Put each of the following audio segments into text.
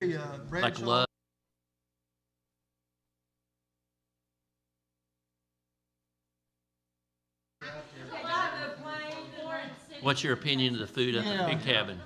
Like love. What's your opinion of the food at the Big Cabin?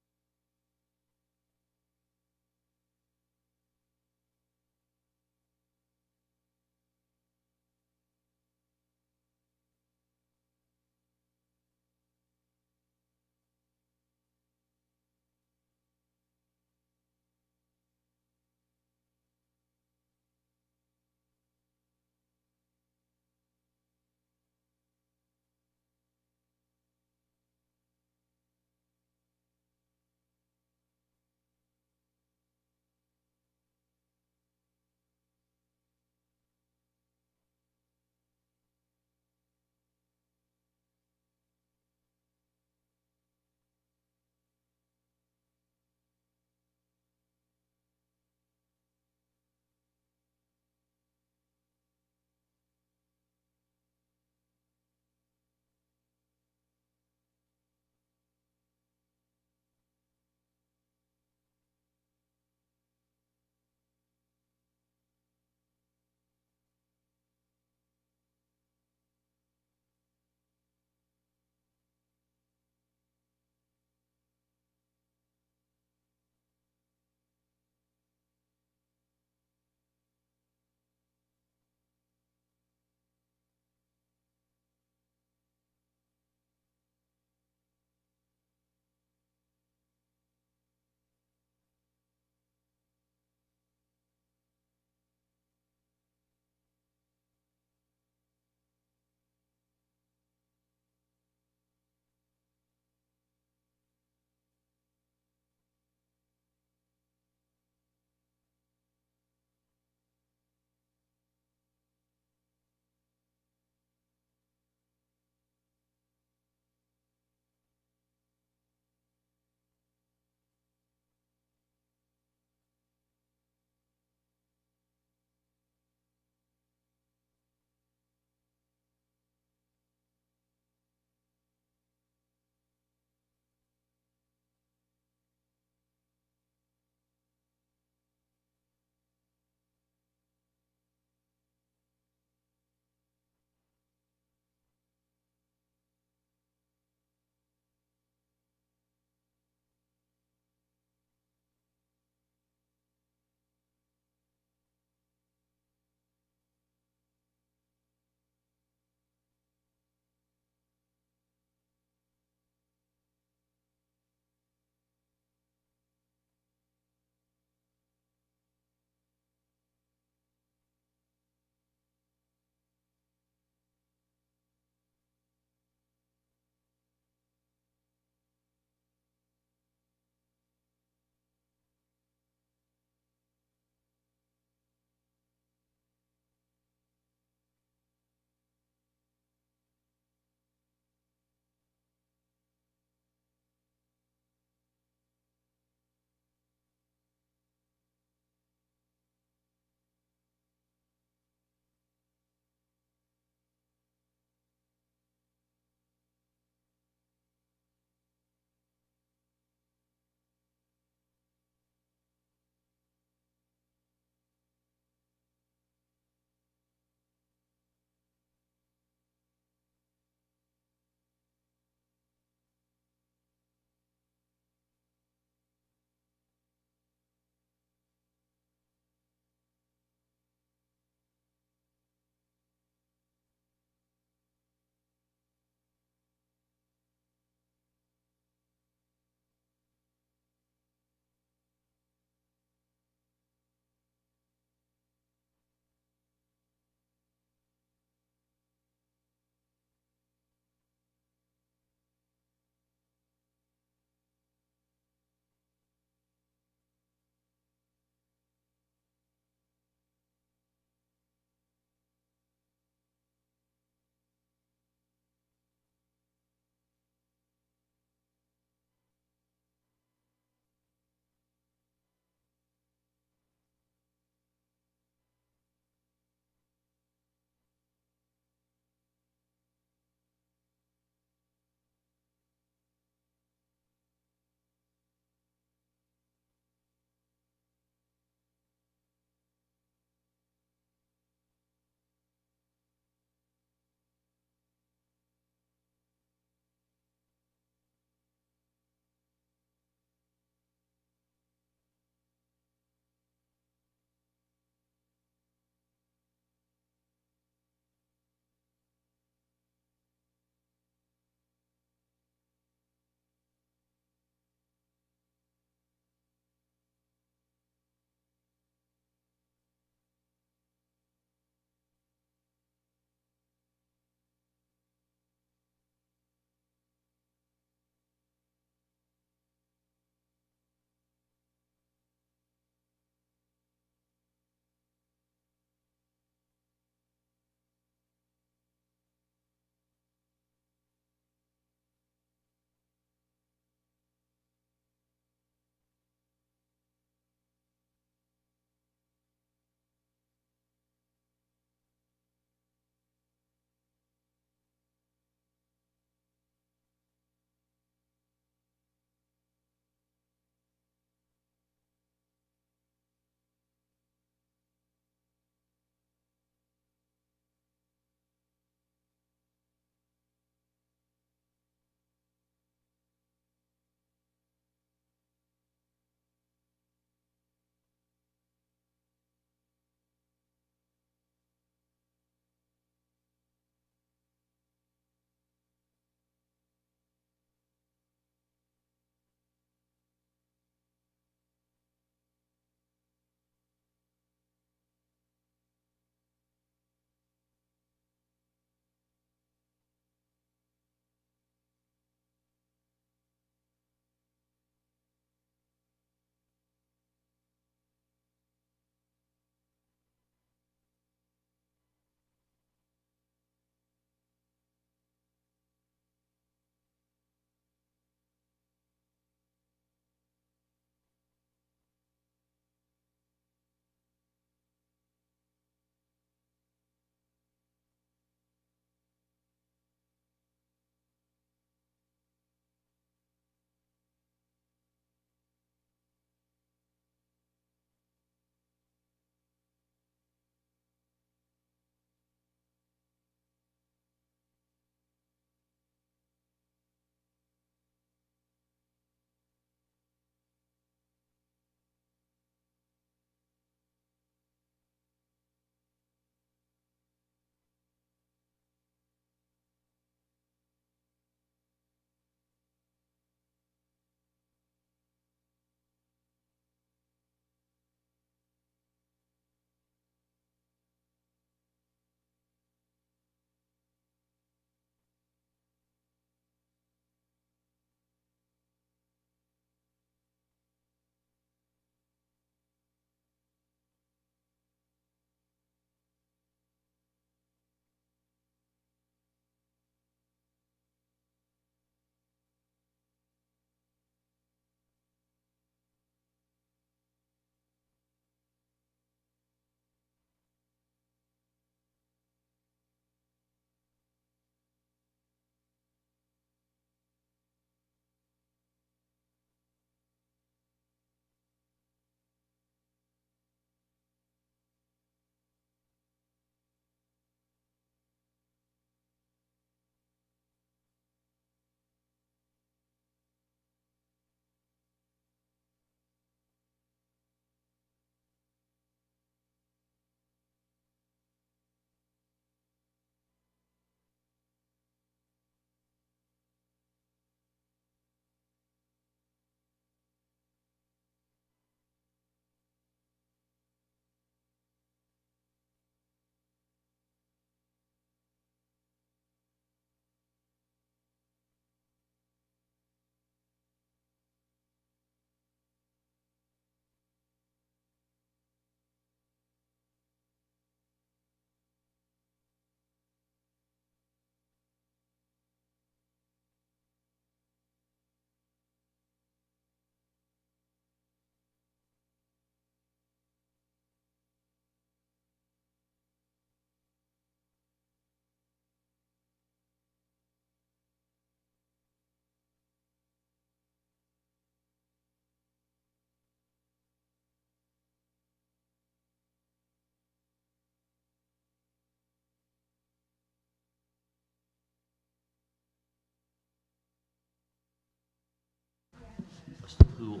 pool.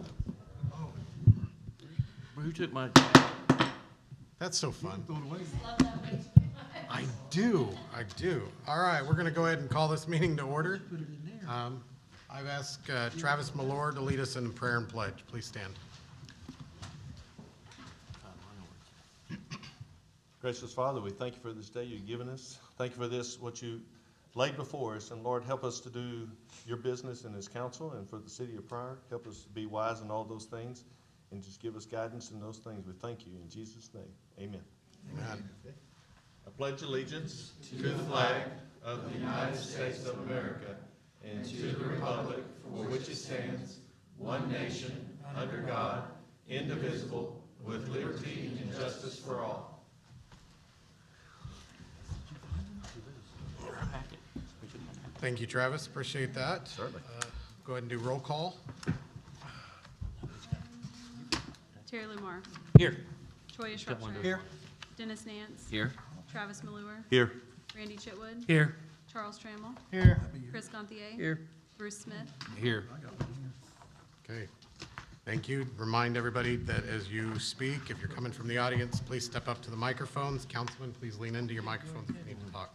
Oh, Who took my? that's so fun. Throw it away. I do. All right, we're going to go ahead and call this meeting to order. Put it in there. I've asked Travis Malore to lead us in prayer and pledge. Please stand. Gracious Father, we thank you for this day you've given us. Thank you for this, what you laid before us. And Lord, help us to do your business in this council and for the city of Pryor. Help us to be wise in all those things and just give us guidance in those things. We thank you in Jesus' name. Amen. Amen. I pledge allegiance to the flag of the United States of America and to the republic for which it stands, one nation, under God, indivisible, with liberty and justice for all. Thank you, Travis. Appreciate that. Certainly. Go ahead and do roll call. Terry Lumar, Here. Toya Shropshire. Here. Dennis Nance. Here. Travis Malure. Here. Randy Chitwood. Here. Charles Trammell. Here. Chris Gantier. Here. Bruce Smith. Here. Okay. Thank you. Remind everybody that as you speak, if you're coming from the audience, please step up to the microphones. Councilman, please lean into your microphones if you need to talk.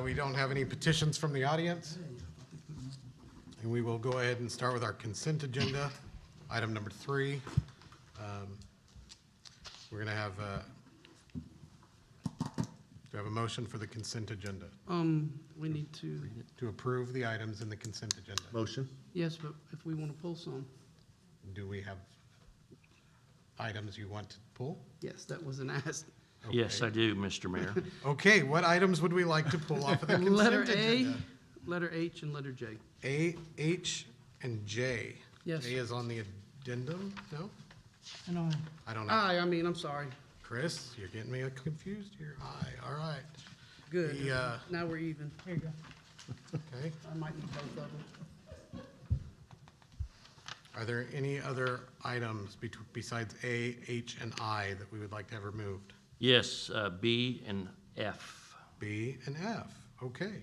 We don't have any petitions from the audience. And we will go ahead and start with our consent agenda. Item number 3. We're going to have, do we have a motion for the consent agenda? We need to, To approve the items in the consent agenda. Motion. yes, but if we want to pull some, Do we have items you want to pull? yes, that wasn't asked. Yes, I do, Mr. Mayor. Okay, what items would we like to pull off of the Letter consent A, agenda? letter H, and letter J. A, H, and J. Yes. J is on the addendum? No? And I. I don't know. I'm sorry. Chris, you're getting me confused here. Aye, all right. Good. The, Now we're even. Here you go. Okay. I might need both of them. Are there any other items besides A, H, and I that we would like to have removed? Yes, B and F. B and F, okay.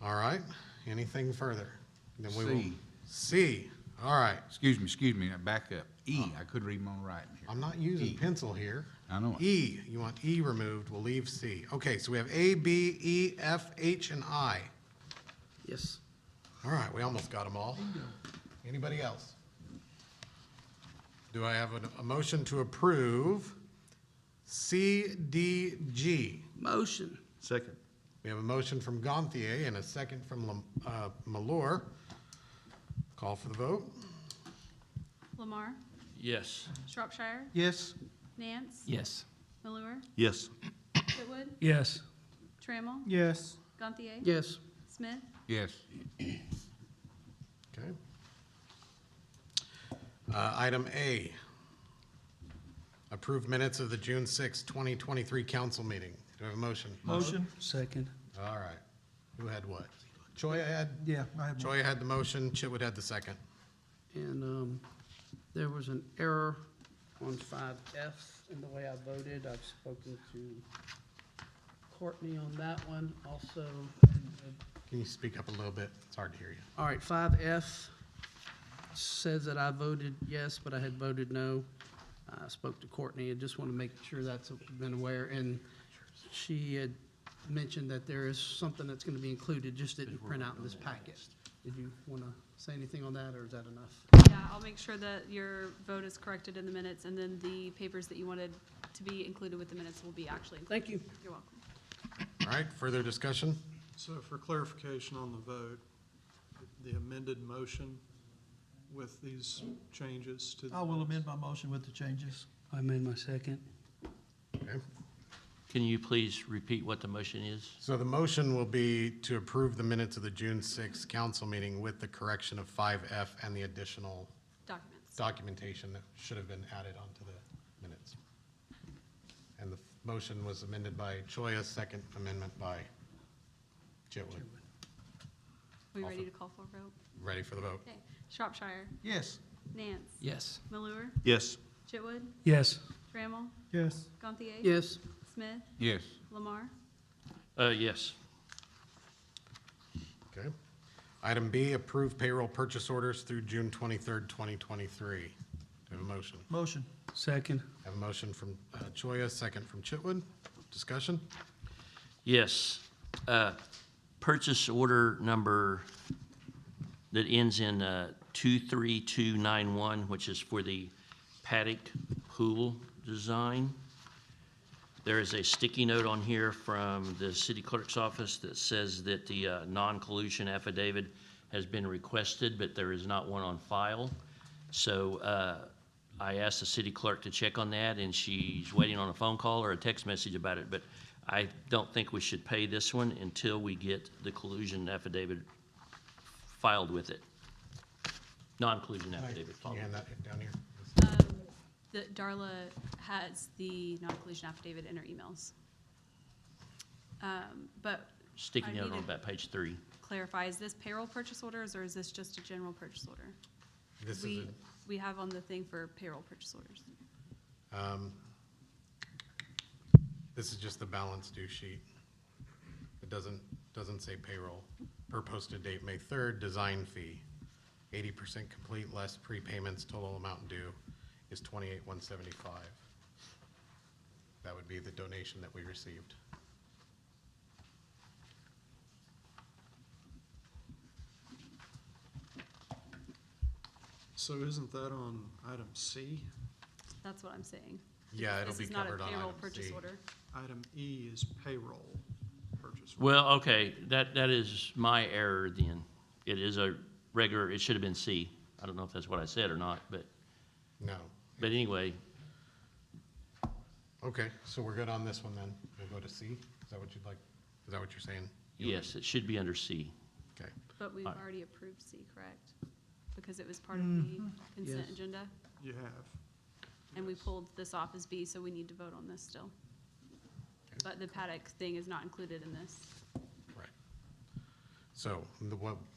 All right, anything further? Then we will. C. C, all right. Excuse me, now back up. E, I couldn't read my own writing here. I'm not using E. pencil here. I know it. E, you want E removed, we'll leave C. Okay, so we have A, B, E, F, H, and I. Yes. All right, we almost got them all. Anybody else? Do I have a motion to approve C, D, G? Motion. Second. We have a motion from Gantier and a second from Malore. Call for the vote. Lamar. Yes. Shropshire. Yes. Nance. Yes. Malure. Yes. Chitwood. Yes. Trammell. Yes. Gantier. Yes. Smith. Yes, Okay. Item A, approved minutes of the June 6, 2023 council meeting. Do I have a motion? Motion. Second. All right. Who had what? Choya had? Yeah, I have. Choya had the motion, Chitwood had the second. And there was an error on 5F in the way I voted. I've spoken to Courtney on that one also. Can you speak up a little bit? It's hard to hear you. All right, 5F says that I voted yes, but I had voted no. I spoke to Courtney and just want to make sure that's been aware. And she had mentioned that there is something that's going to be included, just didn't print out in this packet. Did you want to say anything on that, or is that enough? Yeah, I'll make sure that your vote is corrected in the minutes, and then the papers that you wanted to be included with the minutes will be actually included. Thank you. You're welcome. All right, further discussion? So for clarification on the vote, the amended motion with these changes to. I will amend my motion with the changes. I made my second. Okay. Can you please repeat what the motion is? So the motion will be to approve the minutes of the June 6 council meeting with the correction of 5F and the additional Documents. documentation that should have been added onto the minutes. And the motion was amended by Choya, second amendment by Chitwood. Are we ready to call for a vote? Ready for the vote? Okay. Shropshire. Yes. Nance. Yes. Malure. Yes. Chitwood. Yes. Trammell. Yes. Gantier. Yes. Smith. yes, Lamar. Yes. Okay. Item B, approve payroll purchase orders through June 23rd, 2023. Do I have a motion? Motion. Second. I have a motion from Choya, second from Chitwood. Discussion? Yes. Purchase order number that ends in 23291, which is for the paddock pool design. There is a sticky note on here from the city clerk's office that says that the non-collusion affidavit has been requested, but there is not one on file. So I asked the city clerk to check on that, and she's waiting on a phone call or a text message about it. But I don't think we should pay this one until we get the collusion affidavit filed with it. Non-collusion affidavit Can filed. you hand that down here? That Darla has the non-collusion affidavit in her emails. But Sticky I note need on to about page 3. clarify, is this payroll purchase orders or is this just a general purchase order? This is, We have on the thing for payroll purchase orders. this is just the balance due sheet. It doesn't say payroll. Per posted date, May 3rd, design fee, 80% complete, less prepayments, total amount due is $28,175. That would be the donation that we received. So isn't that on item C? That's what I'm saying. Yeah, it'll This be is not a covered on payroll item purchase C. order. Item E is payroll purchase. order. Well, okay, that is my error then. It is a regular, it should have been C. I don't know if that's what I said or not, but No. anyway, Okay, so we're good on this one then. We'll go to C. Is that what you'd like? Is that what you're saying? yes, it should be under C. Okay. But we've Alright. already approved C, correct? Because it was part of the consent Yes. agenda, You have. and we pulled this off as B, so we need to vote on this still. But the paddock thing is not included in this. Right. So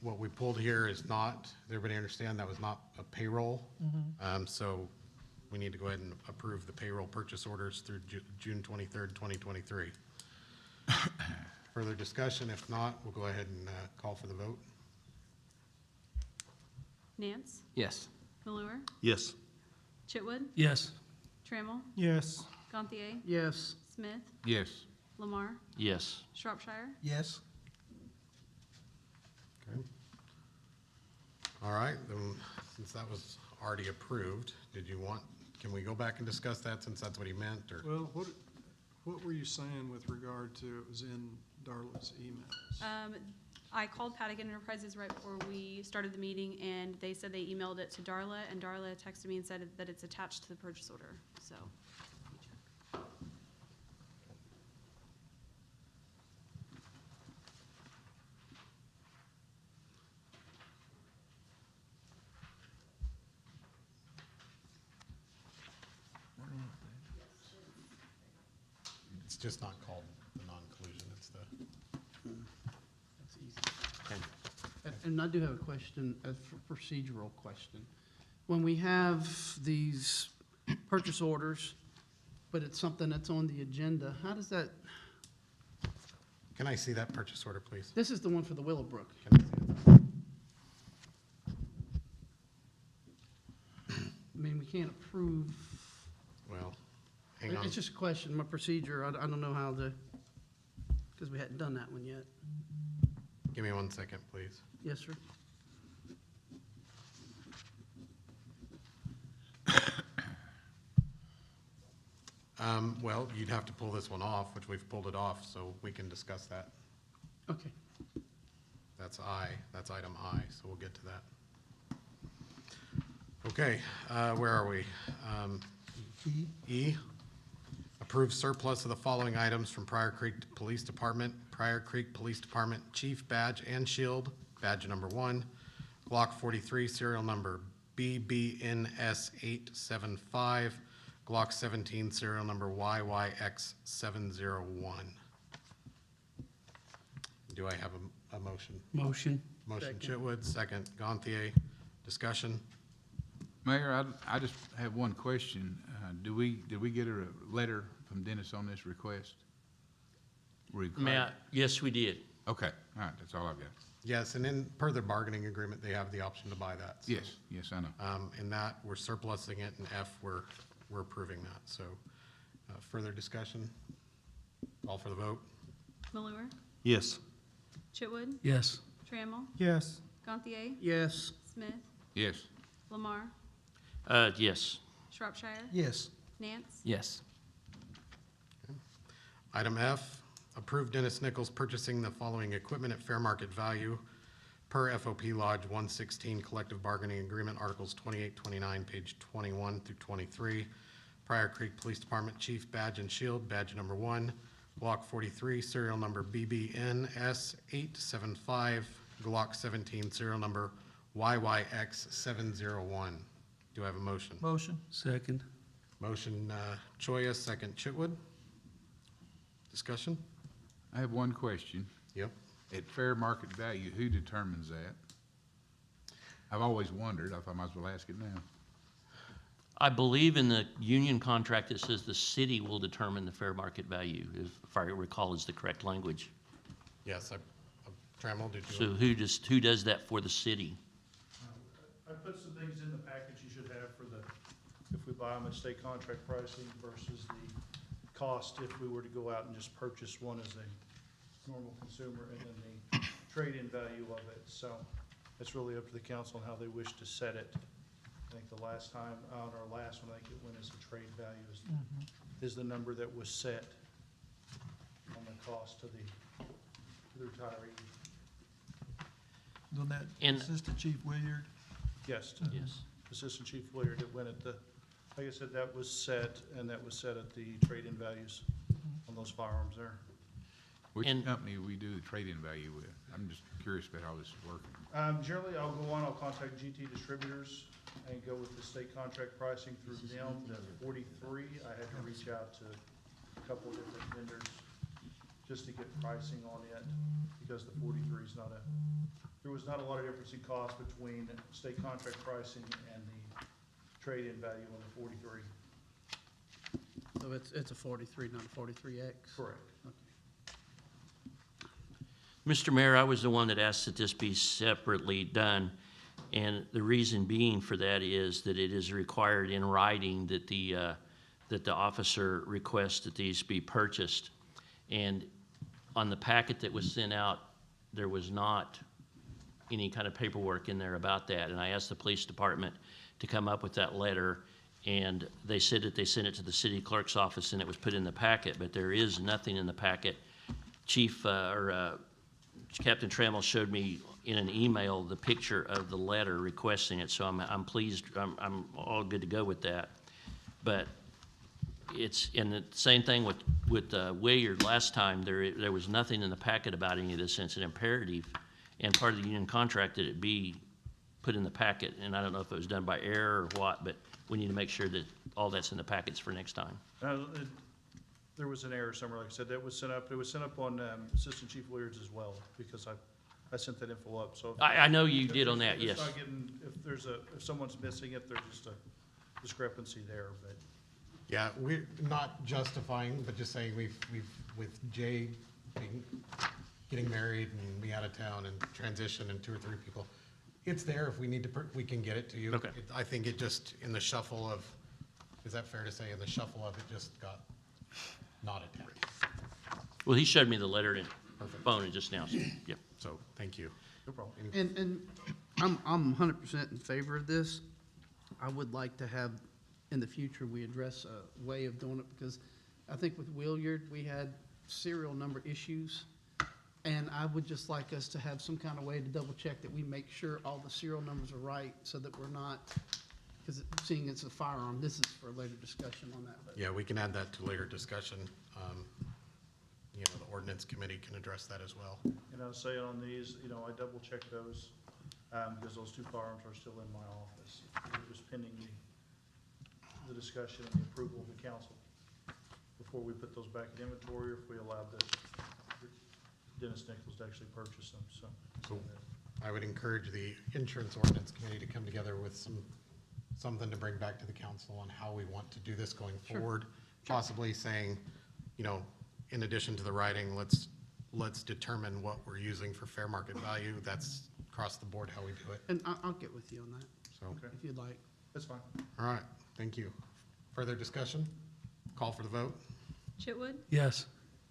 what we pulled here is not, does everybody understand, that was not a payroll? So we need to go ahead and approve the payroll purchase orders through June 23rd, 2023. Further discussion? If not, we'll go ahead and call for the vote. Nance, Yes. Malure, Yes. Chitwood, Yes. Trammell, Yes. Gantier, Yes. Smith, Yes. Lamar, Yes. Shropshire. Yes. Okay. All right, then, since that was already approved, can we go back and discuss that since that's what he meant, or? Well, what were you saying with regard to, it was in Darla's emails? I called Paddock Enterprises right before we started the meeting, and they said they emailed it to Darla, and Darla texted me and said that it's attached to the purchase order, so. It's just not called the non-collusion, it's the, That's easy. Okay. And I do have a question, a procedural question. When we have these purchase orders, but it's something that's on the agenda, how does that, can I see that purchase order, please? this is the one for the Willowbrook. Can I see it? I mean, we can't approve, Well, hang on. it's just a question, my procedure, I don't know how the, because we hadn't done that one yet. Give me 1 second, please. Yes, sir? Well, you'd have to pull this one off, which we've pulled it off, so we can discuss that. Okay. That's I, that's item I, so we'll get to that. Okay, where are we? E, approve surplus of the following items from Pryor Creek Police Department. Pryor Creek Police Department Chief Badge and Shield, badge number 1. Glock 43, serial number BBNS 875. Glock 17, serial number YYX 701. Do I have a motion? Motion. Motion Second. Chitwood, second Gantier. Discussion? Mayor, I just have one question. Did we get a letter from Dennis on this request? May I? Yes, we did. Okay, all right, that's all I've got. Yes, and in per their bargaining agreement, they have the option to buy that. So, Yes, yes, I know. In that, we're surplusing it, and F, we're approving that. So, further discussion? Call for the vote? Malure, Yes. Chitwood, Yes. Trammell, Yes. Gantier, Yes. Smith, Yes, Lamar, Yes. Shropshire, Yes. Nance, Yes. Item F, approve Dennis Nichols purchasing the following equipment at fair market value per FOP Lodge 116 Collective Bargaining Agreement, Articles 28, 29, page 21 through 23. Pryor Creek Police Department Chief Badge and Shield, badge number 1, Glock 43, serial number BBNS 875, Glock 17, serial number YYX 701. Do I have a motion? Motion. Second. Motion Choya, second Chitwood. Discussion? I have one question. Yep. At fair market value, who determines that? I've always wondered, I might as well ask it now. I believe in the union contract, it says the city will determine the fair market value, if I recall is the correct language. Yes, Trammell, did you? So who does that for the city? I put some things in the package you should have for if we buy them at state contract pricing versus the cost if we were to go out and just purchase one as a normal consumer, and then the trade-in value of it. So it's really up to the council on how they wish to set it. I think the last time, on our last one, I think it went as a trade value is the number that was set on the cost to the retiree. On that, And- Assistant Chief Williard. Yes, Yes. Assistant Chief Willard, it went at like I said, that was set, and that was set at the trade-in values on those firearms there. Which And- company we do the trade-in value with? I'm just curious about how this is working. Generally, I'll contact GT Distributors and go with the state contract pricing through them. The 43, I had to reach out to a couple of different vendors just to get pricing on it, because the 43 is there was not a lot of difference in cost between state contract pricing and the trade-in value on the 43. So it's a 43, not a 43X? Correct. Mr. Mayor, I was the one that asked that this be separately done, and the reason being for that is that it is required in writing that the officer requests that these be purchased. And on the packet that was sent out, there was not any kind of paperwork in there about that. And I asked the police department to come up with that letter, and they said that they sent it to the city clerk's office and it was put in the packet, but there is nothing in the packet. Captain Trammell showed me in an email the picture of the letter requesting it, so I'm pleased, I'm all good to go with that. But and the same thing with Williard last time, there was nothing in the packet about any of this. It's an imperative and part of the union contract that it be put in the packet, and I don't know if it was done by error or what, but we need to make sure that all that's in the packets for next time. There was an error somewhere, like I said, it was sent up on Assistant Chief Williard's as well, because I sent that info up, so. I know you if did on there's- that, yes. if someone's missing it, there's just a discrepancy there, but. Yeah, we're not justifying, but just saying we've with Jay getting married and me out of town and transition and 2 or 3 people, it's there. If we need to, we can get it to you. Okay. I think it just, in the shuffle of, is that fair to say, in the shuffle of it just got not attached? Well, he showed me the letter in phone just now, so, yep. So, thank you. No problem. And I'm 100% in favor of this. I would like to have, in the future, we address a way of doing it, because I think with Williard, we had serial number issues, and I would just like us to have some kind of way to double check that we make sure all the serial numbers are right, so that we're not, because seeing it's a firearm, this is for later discussion on that. But Yeah, we can add that to later discussion. The ordinance committee can address that as well. And I was saying on these, I double checked those, because those 2 firearms are still in my office. It was pending the discussion and the approval of the council before we put those back in inventory, or if we allowed Dennis Nichols to actually purchase them, so. So I would encourage the insurance ordinance committee to come together with something to bring back to the council on how we want to do this going forward. Possibly saying, in addition to the writing, let's let's determine what we're using for fair market value. That's across the board how we do it, And I'll get with you on that, so. Okay, if you'd like. that's fine. All right, thank you. Further discussion? Call for the vote? Chitwood, Yes.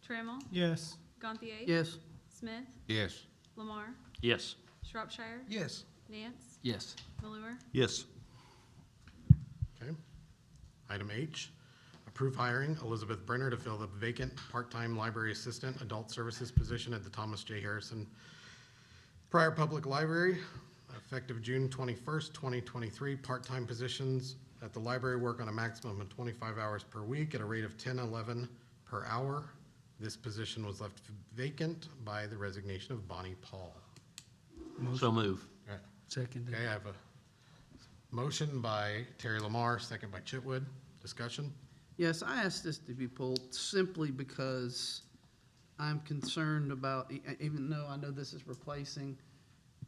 Trammell, Yes. Gantier. Yes, Smith, Yes. Lamar, Yes. Shropshire, Yes. Nance, Yes. Malure. Yes. Okay. Item H, approve hiring Elizabeth Brenner to fill the vacant part-time library assistant adult services position at the Thomas J. Harrison Pryor Public Library, effective June 21st, 2023. Part-time positions at the library work on a maximum of 25 hours per week at a rate of $10.11 per hour. This position was left vacant by the resignation of Bonnie Paul. So move. Okay. Second. Okay, I have a motion by Terry Lamar, second by Chitwood. Discussion? yes, I asked this to be pulled simply because I'm concerned about, even though I know this is replacing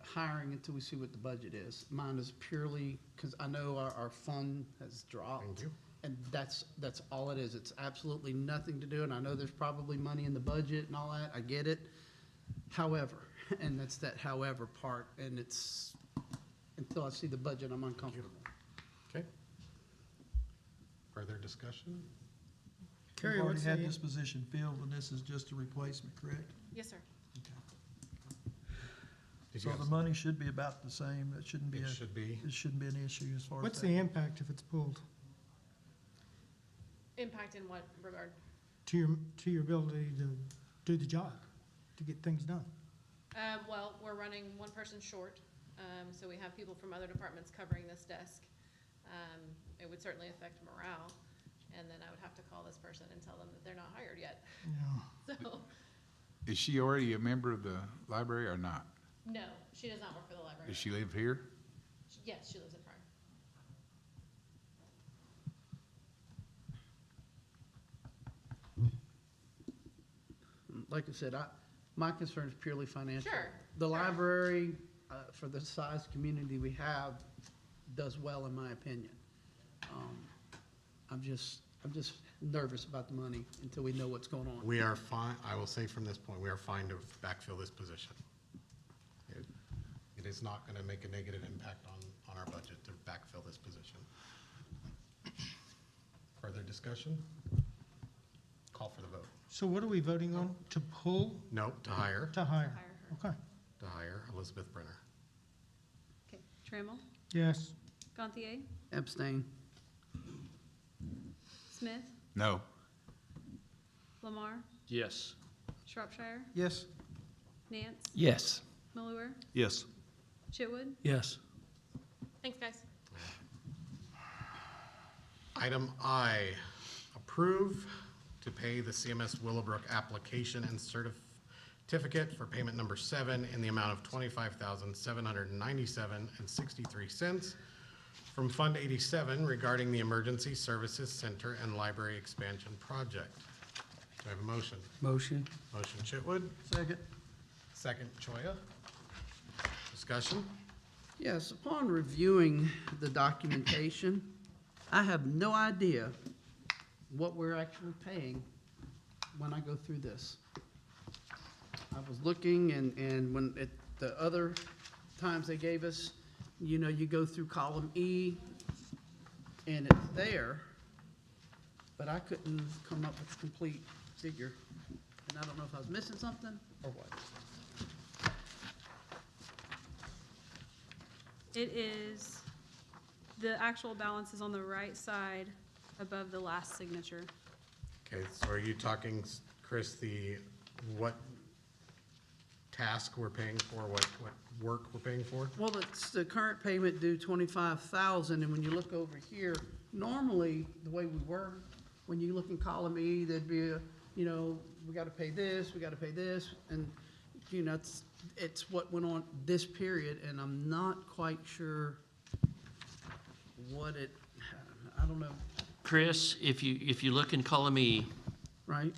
hiring until we see what the budget is. Mine is purely, because I know our fund has dropped. Thank you. And that's all it is. It's absolutely nothing to do, and I know there's probably money in the budget and all that, I get it. However, and that's that however part, and it's, until I see the budget, I'm uncomfortable. Okay. Further discussion? We've already had this position filled, and this is just a replacement, correct? Yes, sir. Did So you the have- money should be about the same. It shouldn't be It should be. it shouldn't be an issue as far as What's that. the impact if it's pulled Impact in what regard? to your ability to do the job, to get things done? Well, we're running one person short, so we have people from other departments covering this desk. It would certainly affect morale, and then I would have to call this person and tell them that they're not hired yet. Yeah. So, Is she already a member of the library or not? no, she does not work for the library. Does she live here? Yes, she lives in Pryor. Like I said, my concern is purely financial. Sure, The sure. library, for the size community we have, does well, in my opinion. I'm just nervous about the money until we know what's going on. We are fine, I will say from this point, we are fine to backfill this position. It is not gonna make a negative impact on our budget to backfill this position. Further discussion? Call for the vote. So what are we voting on? To pull, No, to hire, to hire? Hire her. Okay, to hire Elizabeth Brenner. Okay, Trammell, yes. Gantier, Abstain. Smith, No. Lamar, Yes. Shropshire, Yes. Nance, Yes. Malure, Yes. Chitwood. Yes. Thanks, guys. Item I, approve to pay the CMS Willowbrook application and certificate for payment number 7 in the amount of $25,797.63 from Fund 87 regarding the Emergency Services Center and Library Expansion Project. Do I have a motion? Motion. Motion Chitwood, Second. second Choya. Discussion? Yes, upon reviewing the documentation, I have no idea what we're actually paying when I go through this. I was looking, and when the other times they gave us, you know, you go through column E, and it's there, but I couldn't come up with a complete figure. And I don't know if I was missing something or what. It is, the actual balance is on the right side above the last signature. Okay, so are you talking, Chris, what task we're paying for, what work we're paying for? Well, it's the current payment due 25,000, and when you look over here, normally, the way we work, when you look in column E, there'd be a, you know, we gotta pay this, and, you know, it's what went on this period, and I'm not quite sure what I don't know, Chris, if you look in column E, right?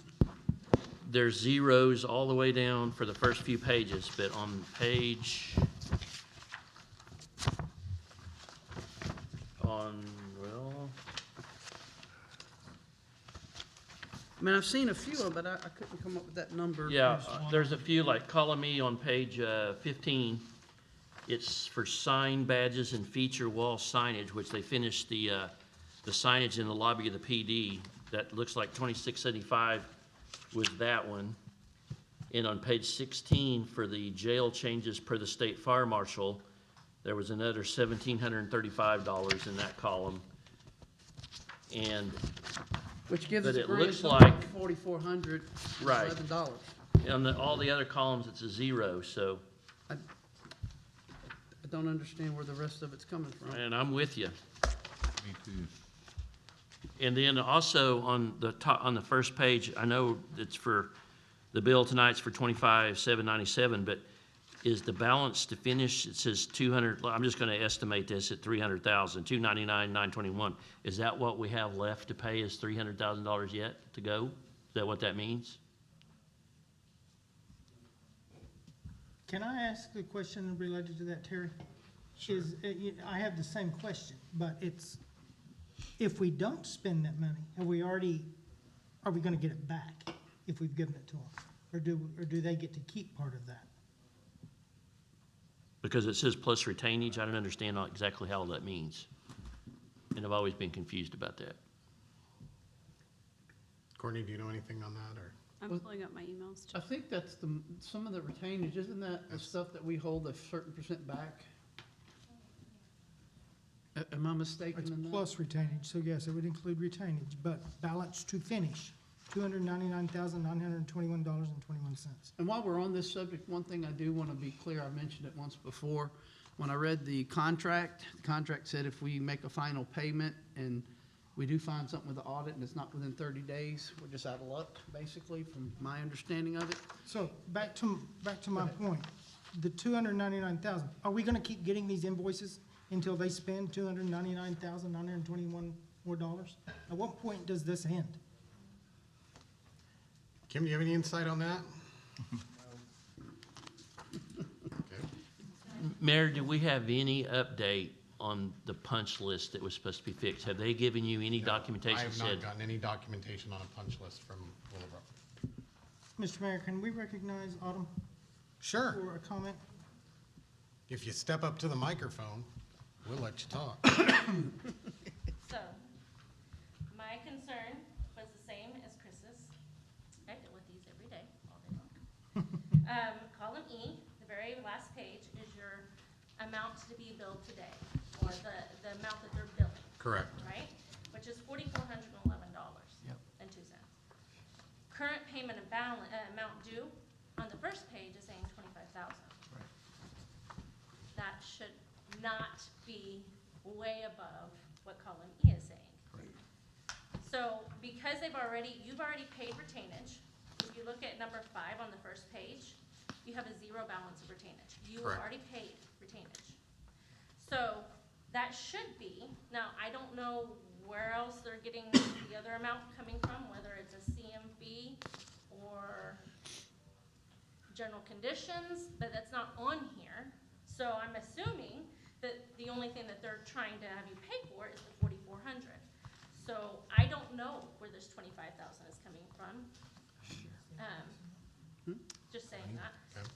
there's zeros all the way down for the first few pages, but on page, well, mean, I've seen a few of them, but I couldn't come up with that number. Yeah, there's a few, like column E on page 15. It's for sign badges and feature wall signage, which they finished the signage in the lobby of the PD. That looks like $26.75 was that one. And on page 16, for the jail changes per the state fire marshal, there was another $1,735 in that column. And Which gives but us a it grand looks total like- of Right. $4,411. on all the other columns, it's a zero, so, I don't understand where the rest of it's coming from. and I'm with you. Me too. And then also on the top, on the first page, I know it's for, the bill tonight's for $25,797, but is the balance to finish, it says 200, I'm just gonna estimate this at 300,000, 299,921. Is that what we have left to pay, is $300,000 yet to go? Is that what that means? Can I ask a question related to that, Terry? I have the same question, but it's, if we don't spend that money, are we gonna get it back if we've given it to them? Or do they get to keep part of that? Because it says plus retainage, I don't understand exactly how that means. And I've always been confused about that. Courtney, do you know anything on that, or? I'm pulling up my emails I too. think that's some of the retainage, isn't that the stuff that we hold a certain percent back? Am I mistaken It's in that? plus retainage, so yes, it would include retainage, but balance to finish, $299,921.21. And while we're on this subject, one thing I do want to be clear, I mentioned it once before. When I read the contract said if we make a final payment and we do find something with the audit and it's not within 30 days, we're just out of luck, basically, from my understanding of it. So back to my point, the 299,000, are we gonna keep getting these invoices until they spend $299,921 more dollars? At what point does this end? Kim, do you have any insight on that? Okay. Mayor, do we have any update on the punch list that was supposed to be fixed? Have they given you any I documentation have not said? gotten any documentation on a punch list from Willowbrook. Mr. Mayor, can we recognize Autumn Sure. for a comment? If you step up to the microphone, we'll let you talk. So, my concern was the same as Chris's. I deal with these every day, all day long. Column E, the very last page, is your amount to be billed today, or the amount that they're billing, Correct. right? Which is $4,411.02. Current payment of balance, amount due on the first page is saying 25,000. That should not be way above what column E is saying. So because you've already paid retainage, if you look at number 5 on the first page, you have a zero balance of retainage. You have Correct. already paid retainage. So that should be, now I don't know where else they're getting the other amount coming from, whether it's a CMB or general conditions, but that's not on here. So I'm assuming that the only thing that they're trying to have you pay for is the 4,400. So I don't know where this 25,000 is coming from. Just saying that. Okay.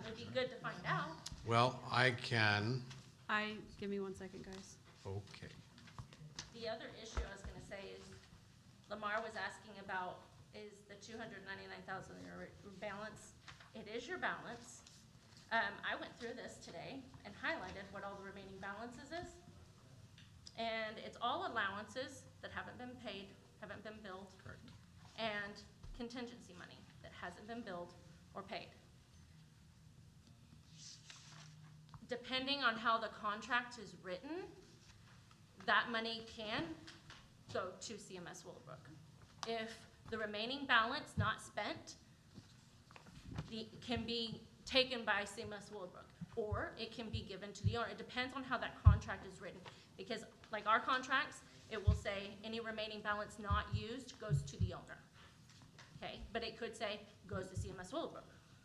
It'd be good to find out. Well, I can, Give me 1 second, guys. okay. The other issue I was gonna say is, Lamar was asking about, is the 299,000 your balance? It is your balance. I went through this today and highlighted what all the remaining balances is. And it's all allowances that haven't been paid, haven't been billed, Correct. and contingency money that hasn't been billed or paid. Depending on how the contract is written, that money can go to CMS Willowbrook. If the remaining balance not spent, can be taken by CMS Willowbrook, or it can be given to the owner. It depends on how that contract is written, because like our contracts, it will say any remaining balance not used goes to the owner. Okay, but it could say goes to CMS Willowbrook,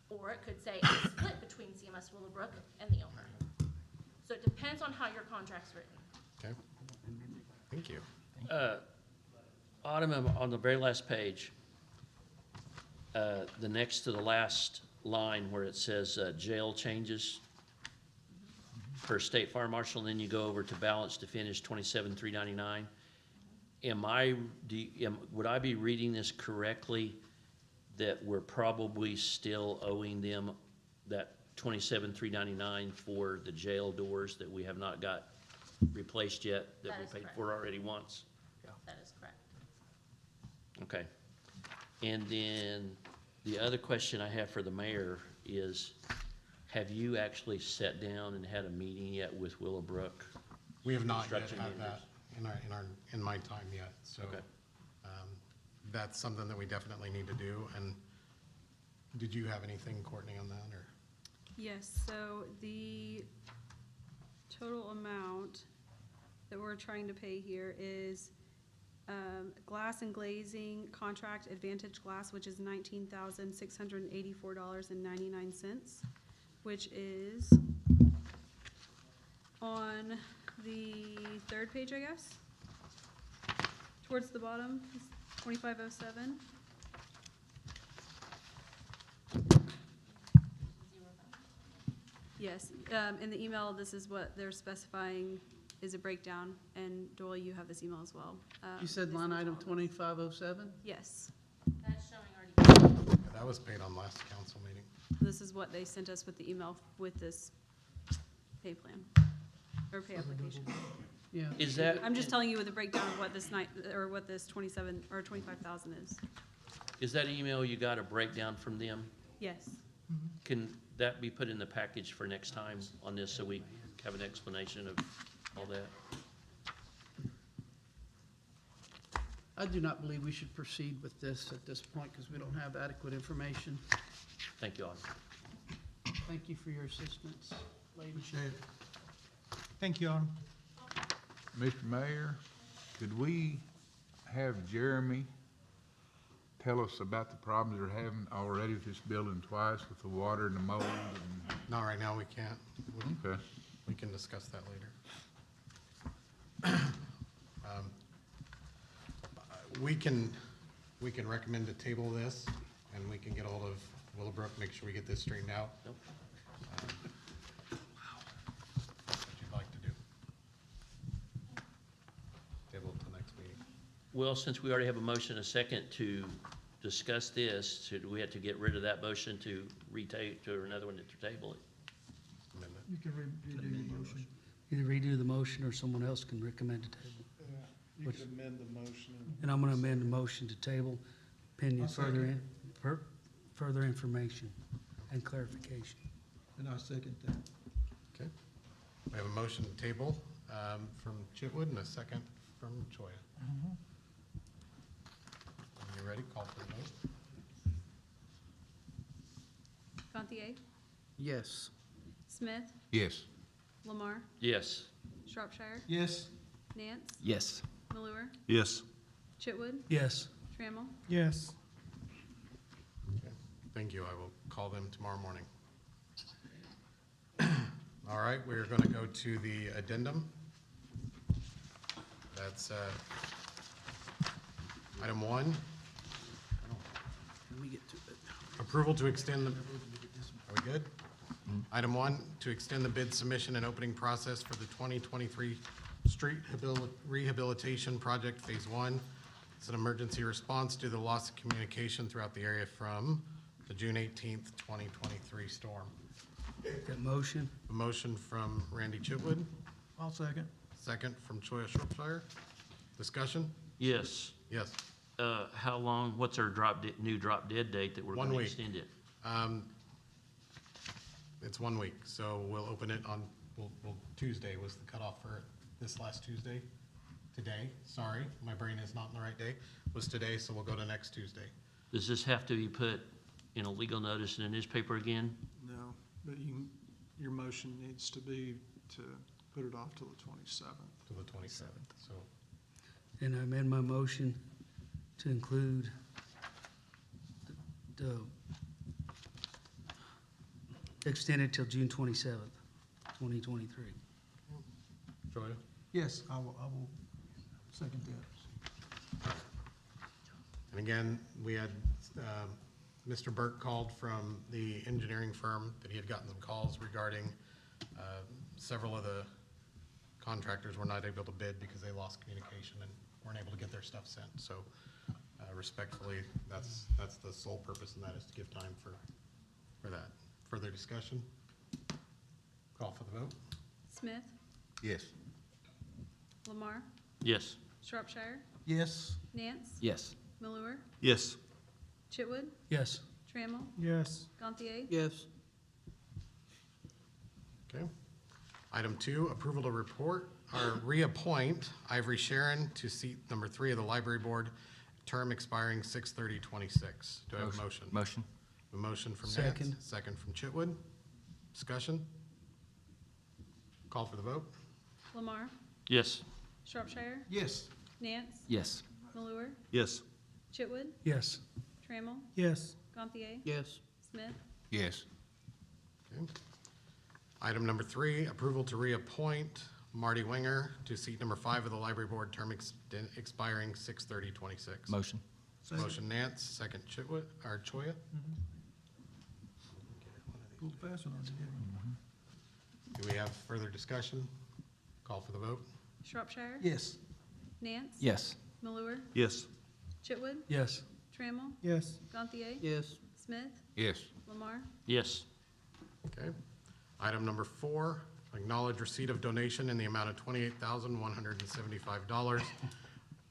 or it could say it's split between CMS Willowbrook and the owner. So it depends on how your contract's written. Okay. Thank you. Autumn, on the very last page, the next to the last line where it says jail changes per state fire marshal, and then you go over to balance to finish 27,399. Would I be reading this correctly, that we're probably still owing them that 27,399 for the jail doors that we have not got replaced yet, that That we is paid correct. for already once? That is correct. Okay. And then the other question I have for the mayor is, have you actually sat down and had a meeting yet with Willowbrook? We have not yet Construction had managers. that in my time yet, so. Okay. That's something that we definitely need to do, and did you have anything, Courtney, on that, or? Yes, so the total amount that we're trying to pay here is, glass and glazing contract Advantage Glass, which is $19,684.99, which is on the third page, I guess. Towards the bottom, 2507. Yes, in the email, this is what they're specifying is a breakdown, and Doyle, you have this email as well. You said line item 2507? Yes, That's showing already. Yeah, that was paid on last council meeting. this is what they sent us with the email with this pay plan, or pay application. Yeah. Is that? I'm just telling you with the breakdown of what this what this 27, or 25,000 is. Is that email you got a breakdown from them? Yes, Can that be put in the package for next time on this, so we have an explanation of all that? I do not believe we should proceed with this at this point because we don't have adequate information. Thank you, Autumn. Thank you for your assistance, ladies. Appreciate it. Thank you, Autumn. Mr. Mayor, could we have Jeremy tell us about the problems they're having already with this building twice with the water and the mold and, Not right now, we can't. okay. We can discuss that later. We can recommend to table this, and we can get ahold of Willowbrook, make sure we get this straightened out. Nope. What you'd like to do. Table it till next meeting. Well, since we already have a motion, a second to discuss this, do we have to get rid of that motion to to another one to table it? Amendment. You can redo your motion. Either redo the motion or someone else can recommend a table. You Which- could amend the motion. And I'm gonna amend the motion to table pending I'll second. further information and clarification. And I second that. Okay. We have a motion to table from Chitwood and a second from Choya. When you're ready, call for the vote. Gantier, Yes. Smith, Yes. Lamar, Yes. Shropshire, Yes. Nance, Yes. Malure, Yes. Chitwood, Yes. Trammell. Yes. Okay. Thank you. I will call them tomorrow morning. All right, we're going to go to the addendum. That's item 1, Can we get to it? approval to extend the, are we good? Item 1, to extend the bid submission and opening process for the 2023 Street Rehabilitation Project Phase 1. It's an emergency response due to the loss of communication throughout the area from the June 18th, 2023 storm. That motion? A motion from Randy Chitwood, I'll second. second from Choya Shropshire. Discussion? Yes. Yes. How long, what's our new drop dead date that we're 1 gonna week. extend it? It's 1 week, so we'll open it on, Tuesday was the cutoff for this last Tuesday. Today, sorry, my brain is not in the right day, was today, so we'll go to next Tuesday. Does this have to be put in a legal notice in a newspaper again? No, but your motion needs to be to put it off till the 27th. To the 27th, so. And I amend my motion to include the extended till June 27th, 2023. Choya? Yes, I will second that. And again, we had Mr. Burke called from the engineering firm that he had gotten some calls regarding several of the contractors were not able to bid because they lost communication and weren't able to get their stuff sent. So respectfully, that's the sole purpose in that, is to give time for that. Further discussion? Call for the vote. Smith, Yes. Lamar, Yes. Shropshire, Yes. Nance, Yes. Malure, Yes. Chitwood, Yes. Trammell, Yes. Gantier, Yes. Okay. Item 2, approval to report or reappoint Ivory Sharon to seat number 3 of the library board, term expiring 6/30/26. Do I have a motion? Motion. A motion from Nance. Second. Second from Chitwood. Discussion? Call for the vote. Lamar, Yes. Shropshire, Yes. Nance, Yes. Malure, Yes. Chitwood, Yes. Trammell, Yes. Gantier, Yes. Smith, Yes. Okay. Item number 3, approval to reappoint Marty Winger to seat number 5 of the library board, term expiring 6/30/26. Motion. Motion Nance, second Chitwood, or Choya. A little faster than I did. Do we have further discussion? Call for the vote. Shropshire, Yes. Nance, Yes. Malure, Yes. Chitwood, Yes. Trammell, Yes. Gantier, Yes. Smith, Yes. Lamar, Yes. Okay. Item number 4, acknowledge receipt of donation in the amount of $28,175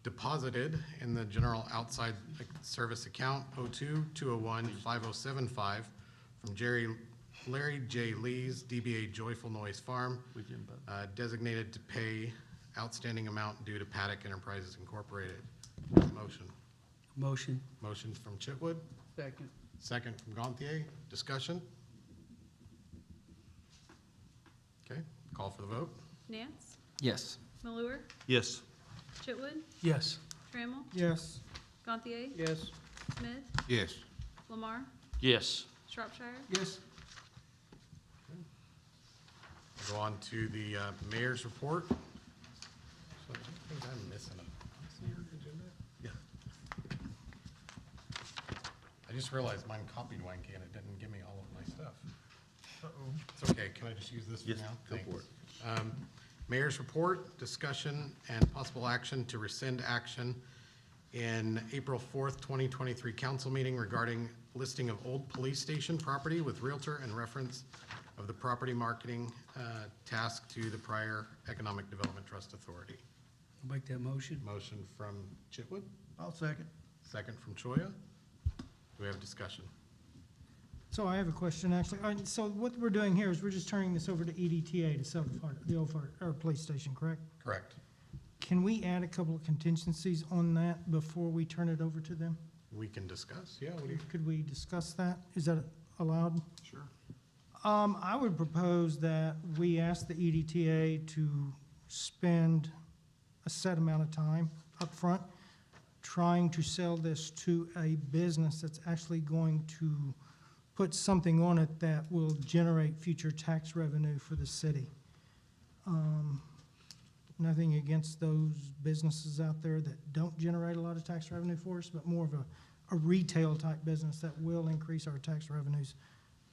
deposited in the general outside service account 02-201-5075 from Larry J. Lee's DBA Joyful Noise Farm, designated to pay outstanding amount due to Paddock Enterprises Incorporated. Motion. Motion. Motion from Chitwood, Second. second from Gantier. Discussion? Okay, call for the vote. Nance, Yes. Malure, Yes. Chitwood, Yes. Trammell, Yes. Gantier, Yes. Smith, Yes. Lamar, Yes. Shropshire, Yes. Go on to the mayor's report. So I think I'm missing a agenda. Yeah. I just realized mine copied Wanky and it didn't give me all of my stuff. Uh-oh. It's okay, can I just use this for Yes, now? go for Thanks. Mayor's report, discussion and possible action to rescind action in April 4th, 2023 council meeting regarding listing of old police station property with Realtor and reference of the property marketing task to the Pryor Economic Development Trust Authority. I'll make that motion. Motion from Chitwood, I'll second. second from Choya. Do we have discussion? So I have a question, actually. So what we're doing here is we're just turning this over to EDTA to sell the old fire, or police station, correct? Correct. Can we add a couple of contingencies on that before we turn it over to them? We can discuss, yeah, what do you? Could we discuss that? Is that allowed? Sure. I would propose that we ask the EDTA to spend a set amount of time up front trying to sell this to a business that's actually going to put something on it that will generate future tax revenue for the city. Nothing against those businesses out there that don't generate a lot of tax revenue for us, but more of a retail type business that will increase our tax revenues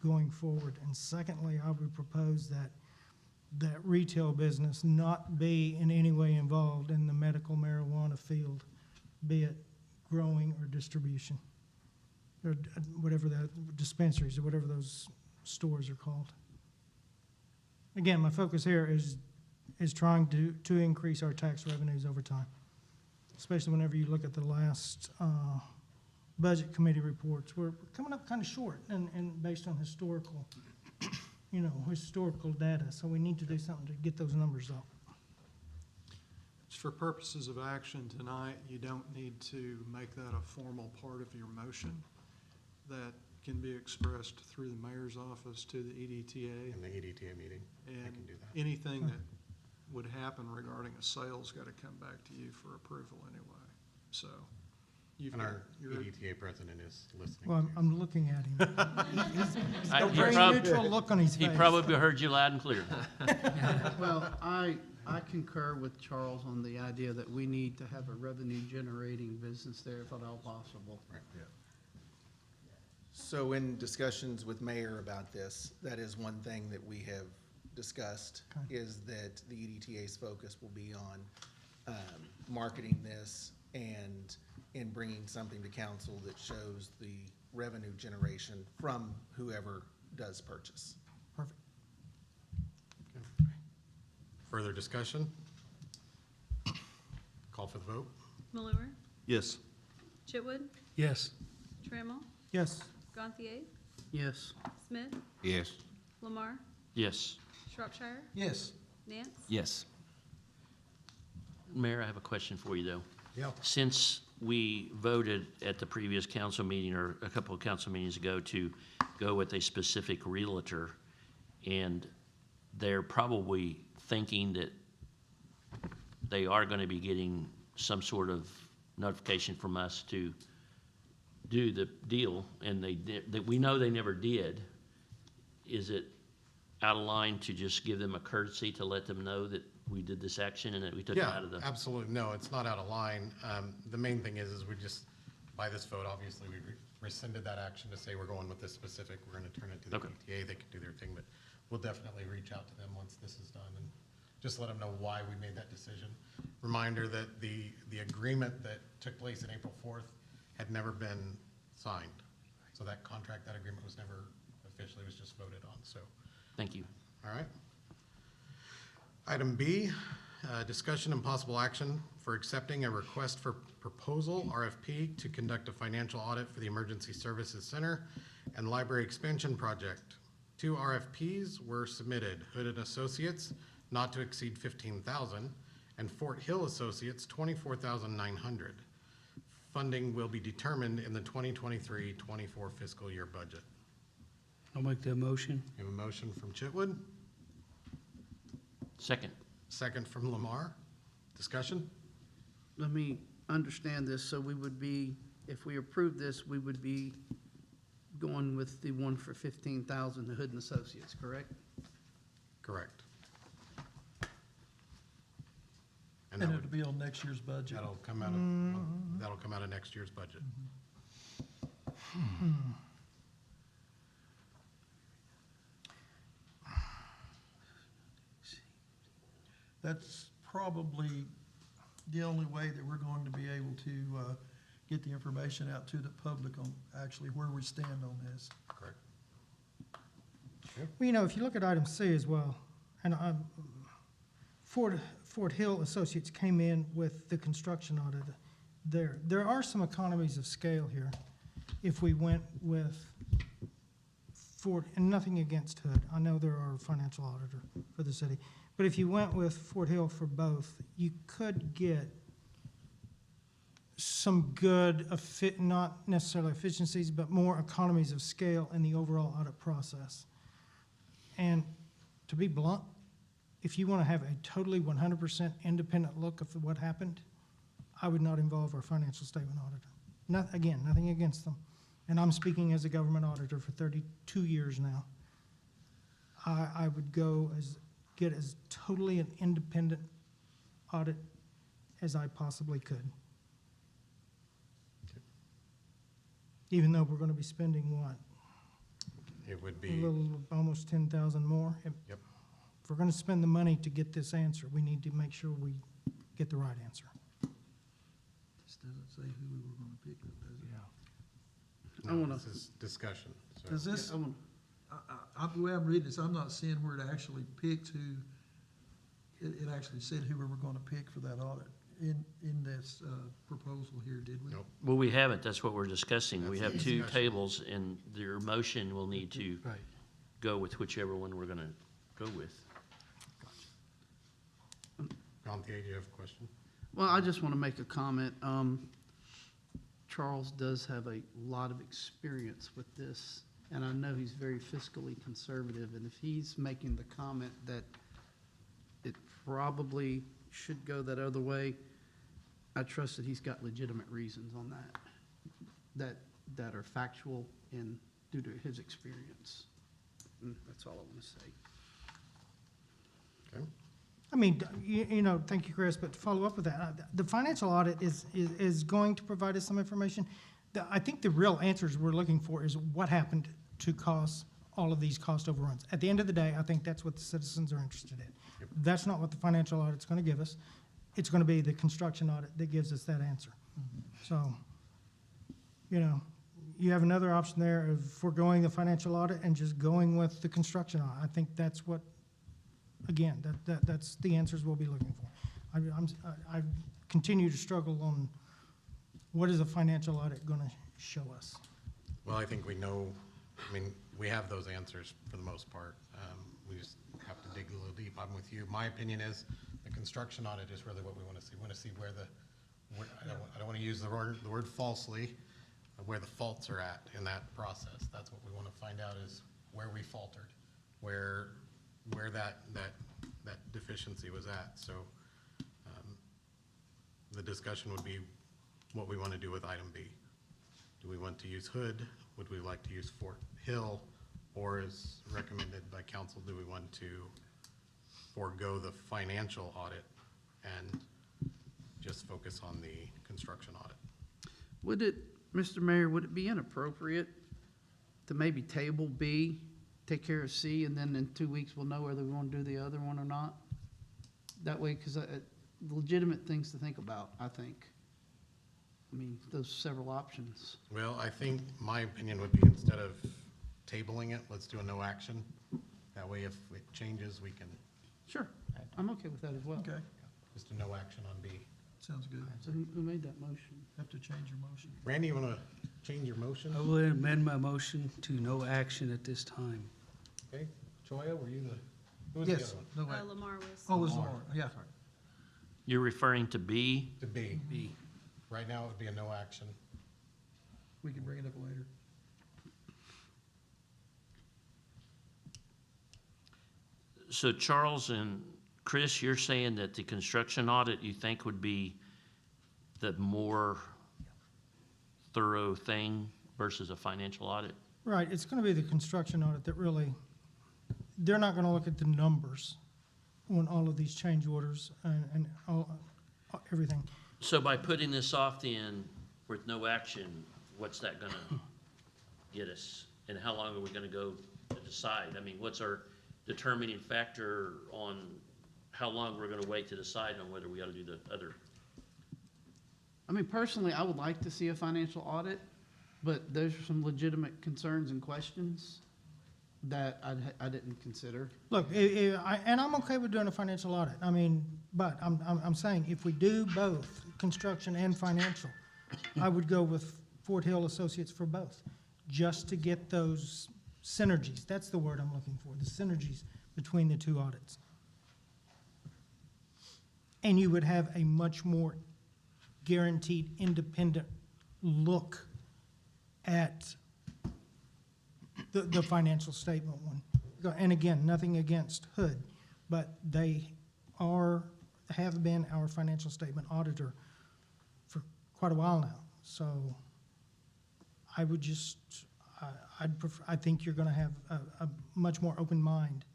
going forward. And secondly, I would propose that that retail business not be in any way involved in the medical marijuana field, be it growing or distribution, or whatever that, dispensaries, or whatever those stores are called. Again, my focus here is trying to increase our tax revenues over time, especially whenever you look at the last budget committee reports. We're coming up kind of short and based on historical, historical data, so we need to do something to get those numbers up. Just for purposes of action tonight, you don't need to make that a formal part of your motion. That can be expressed through the mayor's office to the EDTA. In the EDTA meeting, I And can do that. anything that would happen regarding a sale's got to come back to you for approval anyway. So you've And got our your, EDTA president is listening. Well, too. I'm looking at him. He's got a He very prob- neutral look on his face. He probably heard you loud and clear. Well, I concur with Charles on the idea that we need to have a revenue-generating business there if at all possible. Right, yeah. So in discussions with mayor about this, that is one thing that we have discussed, is that the EDTA's focus will be on marketing this and in bringing something to council that shows the revenue generation from whoever does purchase. Perfect. Further discussion? Call for the vote. Malure, Yes. Chitwood, Yes. Trammell, Yes. Gantier, Yes. Smith, Yes. Lamar, Yes. Shropshire, Yes. Nance. Yes. Mayor, I have a question for you, though. Yeah. Since we voted at the previous council meeting, or a couple of council meetings ago, to go with a specific realtor, and they're probably thinking that they are gonna be getting some sort of notification from us to do the deal, and that we know they never did, is it out of line to just give them a courtesy to let them know that we did this action and that we took it out of the? Absolutely. No, it's not out of line. The main thing is we just, by this vote, obviously, we rescinded that action to say we're going with this specific. We're gonna turn it to the Okay. ETA. They can do their thing, but we'll definitely reach out to them once this is done and just let them know why we made that decision. Reminder that the agreement that took place in April 4th had never been signed. So that contract, that agreement was never officially, was just voted on, so. Thank you. All right. Item B, discussion and possible action for accepting a request for proposal, RFP, to conduct a financial audit for the Emergency Services Center and Library Expansion Project. 2 RFPs were submitted, Hood and Associates, not to exceed $15,000, and Fort Hill Associates, $24,900. Funding will be determined in the 2023-24 fiscal year budget. I'll make that motion. We have a motion from Chitwood, Second. second from Lamar. Discussion? Let me understand this. So we would be, if we approve this, we would be going with the one for 15,000, the Hood and Associates, correct? Correct. And that it'll would- be on next year's budget. that'll come out of next year's budget. That's probably the only way that we're going to be able to get the information out to the public on actually where we stand on this. Correct. Well, you know, if you look at item C as well, and Fort Hill Associates came in with the construction audit there. There are some economies of scale here if we went with Fort, and nothing against Hood. I know they're our financial auditor for the city. But if you went with Fort Hill for both, you could get some good, not necessarily efficiencies, but more economies of scale in the overall audit process. And to be blunt, if you want to have a totally 100% independent look of what happened, I would not involve our financial statement auditor. Again, nothing against them. And I'm speaking as a government auditor for 32 years now. I would get as totally an independent audit as I possibly could. Even though we're going to be spending what? It would A be, little, almost 10,000 more. Yep. If we're going to spend the money to get this answer, we need to make sure we get the right answer. This doesn't say who we were gonna pick, does it? no, wanna- this is discussion. So Does this, I wanna- the way I'm reading this, I'm not seeing where it actually picked who, it actually said who we were gonna pick for that audit in this proposal here, did we? Nope. Well, we haven't. That's what we're discussing. We That's have the 2 discussion. tables, and their motion will need to Right. go with whichever one we're gonna go with. Gantier, do you have a question? Well, I just want to make a comment. Charles does have a lot of experience with this, and I know he's very fiscally conservative, and if he's making the comment that it probably should go that other way, I trust that he's got legitimate reasons on that are factual and due to his experience. And that's all I want to say. Okay. I mean, you know, thank you, Chris, but to follow up with that, the financial audit is going to provide us some information. I think the real answers we're looking for is what happened to cause all of these cost overruns. At the end of the day, I think that's what the citizens are interested in. That's not what the financial audit's gonna give us. It's gonna be the construction audit that gives us that answer. So, you know, you have another option there of foregoing the financial audit and just going with the construction audit. I think that's what, again, that's the answers we'll be looking for. I continue to struggle on what is a financial audit gonna show us? Well, I think we know, I mean, we have those answers for the most part. We just have to dig a little deep. I'm with you. My opinion is the construction audit is really what we want to see. We want to see where I don't want to use the word falsely, where the faults are at in that process. That's what we want to find out is where we faltered, where that deficiency was at. So the discussion would be what we want to do with item B. Do we want to use Hood? Would we like to use Fort Hill? Or as recommended by council, do we want to forego the financial audit and just focus on the construction audit? Would it, Mr. Mayor, would it be inappropriate to maybe table B, take care of C, and then in 2 weeks we'll know whether we want to do the other one or not? That way, because legitimate things to think about, I think. I mean, those several options. Well, I think my opinion would be instead of tabling it, let's do a no action. That way if it changes, we can, Sure, I'm okay with that as well. Okay, just a no action on B. sounds good. So who made that motion? Have to change your motion. Randy, you want to change your motion? I will amend my motion to no action at this time. Okay, Choya, were you who was the Yes, other one? no, wait. Lamar was. Oh, it was Lamar. Lamar, yeah. You're referring to B? To B. B. Right now it would be a no action. We can bring it up later. So Charles and Chris, you're saying that the construction audit you think would be the more thorough thing versus a financial audit? Right, it's gonna be the construction audit that really, they're not gonna look at the numbers on all of these change orders and everything. So by putting this off then with no action, what's that gonna get us? And how long are we gonna go to decide? I mean, what's our determining factor on how long we're gonna wait to decide on whether we ought to do the other? I mean, personally, I would like to see a financial audit, but there's some legitimate concerns and questions that I didn't consider. Look, and I'm okay with doing a financial audit, I mean, but I'm saying if we do both, construction and financial, I would go with Fort Hill Associates for both, just to get those synergies, that's the word I'm looking for, the synergies between the two audits. And you would have a much more guaranteed independent look at the financial statement one. And again, nothing against Hood, but they have been our financial statement auditor for quite a while now. So I would just, I think you're gonna have a much more open mind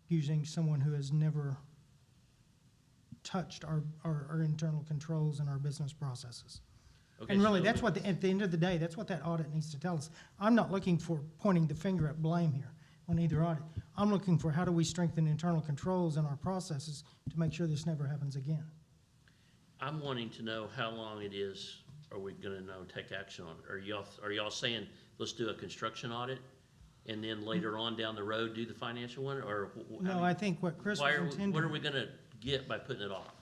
using someone who has never touched our internal controls and our business processes. Okay, And really, so- that's what, at the end of the day, that's what that audit needs to tell us. I'm not looking for pointing the finger at blame here on either audit. I'm looking for how do we strengthen internal controls in our processes to make sure this never happens again. I'm wanting to know how long it is, are we gonna know, take action on it? Are y'all saying, let's do a construction audit, and then later on down the road, do the financial one, or? No, I think what Chris was What are intending, we gonna get by putting it off?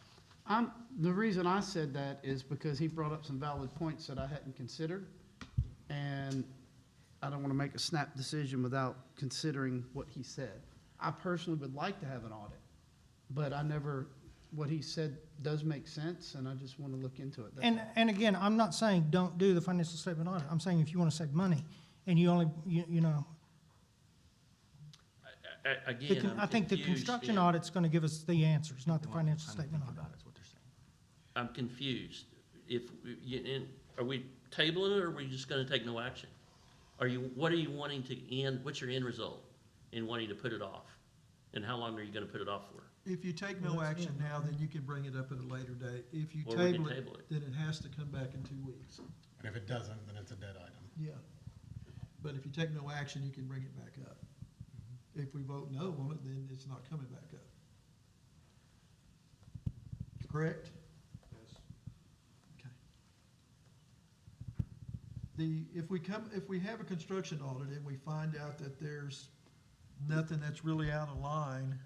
The reason I said that is because he brought up some valid points that I hadn't considered, and I don't want to make a snap decision without considering what he said. I personally would like to have an audit, but what he said does make sense, and I just want to look into it. That's all. and again, I'm not saying don't do the financial statement audit. I'm saying if you want to save money and you only, you know, Again, I'm I think the confused construction in- audit's going to give us the answers, not the financial statement audit. I'm confused. Are we tabling it, or are we just gonna take no action? What are you wanting to end, what's your end result in wanting to put it off? And how long are you gonna put it off for? If you take no action now, then you can bring it up at a later date. If you Or we can table table it, it. then it has to come back in 2 weeks. And if it doesn't, then it's a dead item. Yeah. But if you take no action, you can bring it back up. If we vote no on it, then it's not coming back up. Correct? Yes. Okay. If we have a construction audit and we find out that there's nothing that's really out of line,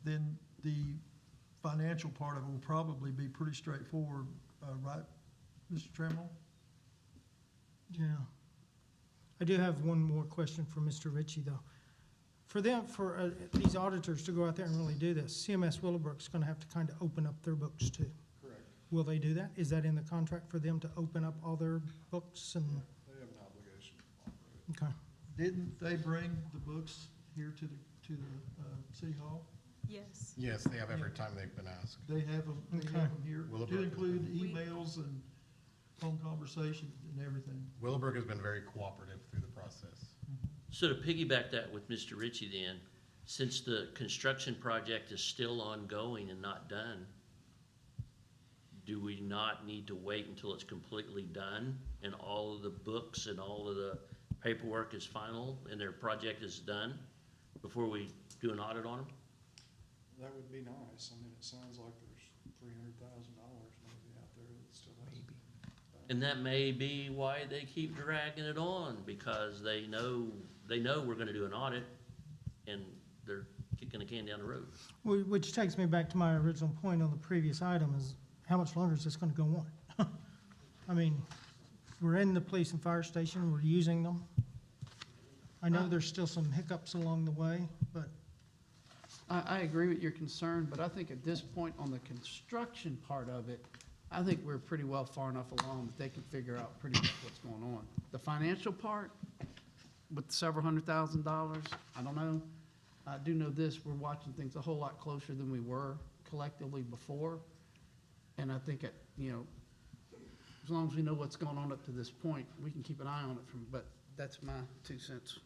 then the financial part of it will probably be pretty straightforward, right, Mr. Trammell? Yeah. I do have one more question for Mr. Ritchie, though. For them, for these auditors to go out there and really do this, CMS Willowbrook's gonna have to kind of open up their books too. Correct. Will they do that? Is that in the contract for them to open up all their books and, They have an obligation to operate. okay. Didn't they bring the books here to the City Hall? Yes. Yes, they have every time they've been asked. They have them here, Willowbrook to has include been- emails and phone conversations and everything. Willowbrook has been very cooperative through the process. So to piggyback that with Mr. Ritchie then, since the construction project is still ongoing and not done, do we not need to wait until it's completely done and all of the books and all of the paperwork is final and their project is done before we do an audit on them? That would be nice. I mean, it sounds like there's $300,000 maybe out there that still has. And that may be why they keep dragging it on, because they know we're gonna do an audit, and they're kicking the can down the road. Which takes me back to my original point on the previous item is, how much longer is this gonna go on? I mean, we're in the police and fire station, we're using them. I know there's still some hiccups along the way, but I agree with your concern, but I think at this point on the construction part of it, I think we're pretty well far enough along that they can figure out pretty much what's going on. The financial part, with several $100,000, I don't know. I do know this, we're watching things a whole lot closer than we were collectively before. And I think, as long as we know what's going on up to this point, we can keep an eye on it but that's my 2 cents.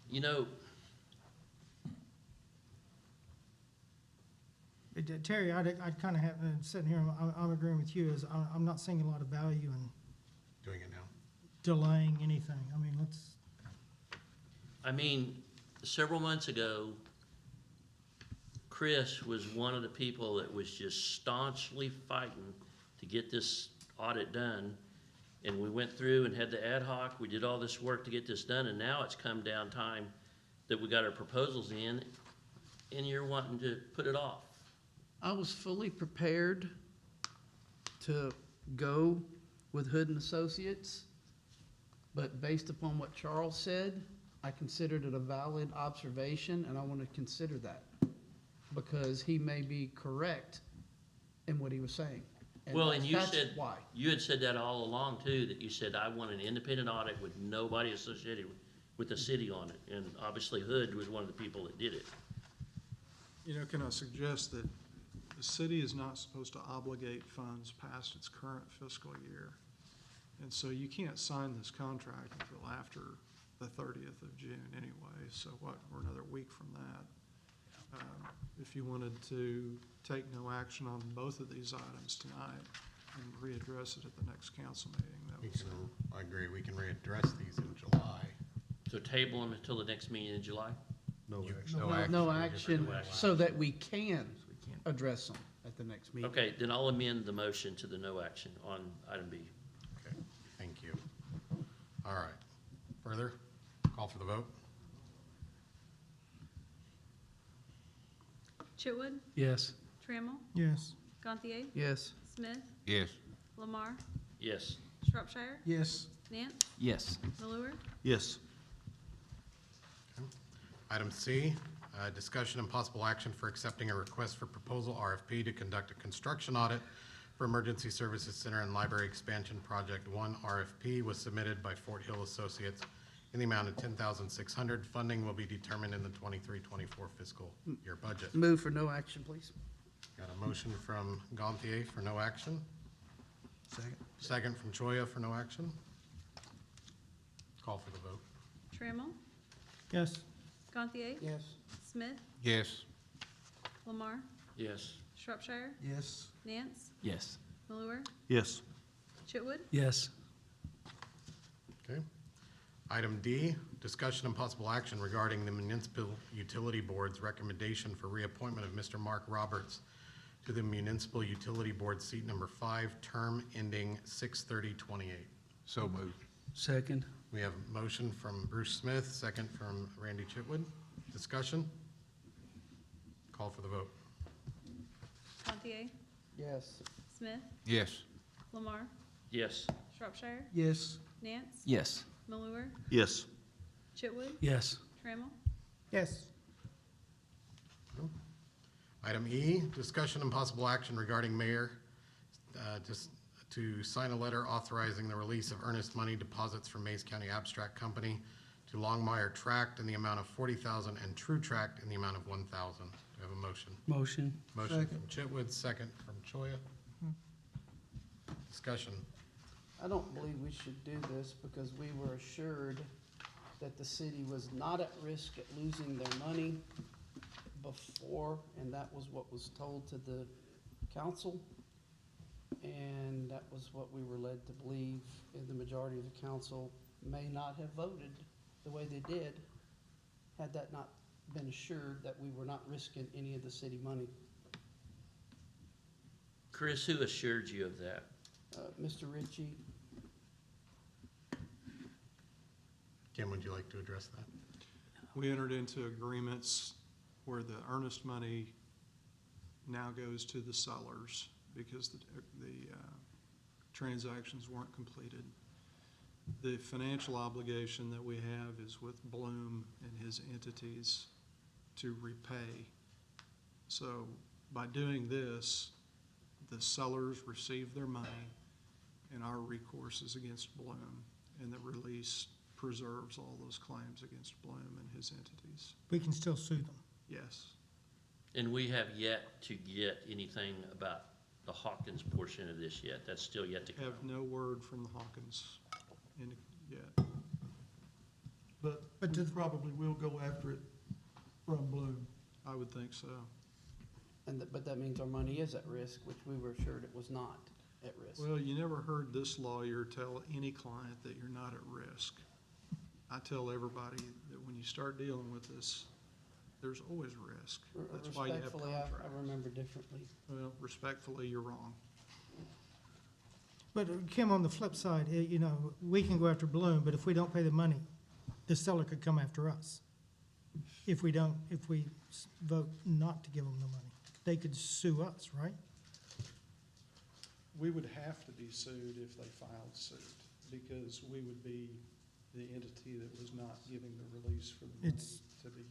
You know, Terry, I'd kind of have, sitting here, I'm agreeing with you, is I'm not seeing a lot of value in Doing it now. delaying anything. I mean, several months ago, Chris was one of the people that was just staunchly fighting to get this audit done. And we went through and had the ad hoc, we did all this work to get this done, and now it's come down time that we got our proposals in, and you're wanting to put it off. I was fully prepared to go with Hood and Associates, but based upon what Charles said, I considered it a valid observation, and I want to consider that, because he may be correct in what he was saying. Well, and you that's said, why. you had said that all along too, that you said, I want an independent audit with nobody associated with the city on it. And obviously Hood was one of the people that did it. Can I suggest that the city is not supposed to obligate funds past its current fiscal year? And so you can't sign this contract until after the 30th of June anyway, so we're another week from that. If you wanted to take no action on both of these items tonight and readdress it at the next council meeting, I agree, we can readdress these in July. So table them until the next meeting in July? No No action, so that we can address them at the next meeting. Okay, then I'll amend the motion to the no action on item B. Okay, thank you. All right, further, call for the vote. Chitwood, Yes. Trammell, yes. Gantier, Yes. Smith, Yes. Lamar, Yes. Shropshire, Yes. Nance, Yes. Malure, Yes. Item C, discussion and possible action for accepting a request for proposal RFP to conduct a construction audit for Emergency Services Center and Library Expansion Project 1. RFP was submitted by Fort Hill Associates in the amount of $10,600. Funding will be determined in the 23-24 fiscal year budget. Move for no action, please. Got a motion from Gantier for no action. Second. Second from Choya for no action. Call for the vote. Trammell, Yes. Gantier, Yes. Smith, Yes. Lamar, Yes. Shropshire, Yes. Nance, Yes. Malure, Yes. Chitwood, Yes. Okay. Item D, discussion and possible action regarding the Municipal Utility Board's recommendation for reappointment of Mr. Mark Roberts to the Municipal Utility Board, seat number 5, term ending 6/30/28. So moved. Second. We have a motion from Bruce Smith, second from Randy Chitwood. Discussion? Call for the vote. Gantier, Yes. Smith, Yes. Lamar, Yes. Shropshire, Yes. Nance, Yes. Malure, Yes. Chitwood, Yes. Trammell, Yes. Item E, discussion and possible action regarding mayor, just to sign a letter authorizing the release of earnest money deposits from Mays County Abstract Company to Longmire Tract in the amount of $40,000 and True Tract in the amount of $1,000. Do I have a motion? Motion. Motion from Chitwood, second from Choya. Discussion. I don't believe we should do this because we were assured that the city was not at risk at losing their money before, and that was what was told to the council. And that was what we were led to believe, and the majority of the council may not have voted the way they did had that not been assured that we were not risking any of the city money. Chris, who assured you of that? Mr. Ritchie, Kim, would you like to address that? We entered into agreements where the earnest money now goes to the sellers because the transactions weren't completed. The financial obligation that we have is with Bloom and his entities to repay. So by doing this, the sellers receive their money and our recourse is against Bloom, and the release preserves all those claims against Bloom and his entities. We can still sue them. Yes. And we have yet to get anything about the Hawkins portion of this yet. That's still yet to come. Have no word from the Hawkins yet. But we probably will go after it from Bloom. I would think so. but that means our money is at risk, which we were assured it was not at risk. Well, you never heard this lawyer tell any client that you're not at risk. I tell everybody that when you start dealing with this, there's always risk. That's why you have Respectfully, contracts. I remember differently. Well, respectfully, you're wrong. But Kim, on the flip side, you know, we can go after Bloom, but if we don't pay the money, the seller could come after us. If we vote not to give them the money, they could sue us, right? We would have to be sued if they filed suit, because we would be the entity that was not giving the release for the money to be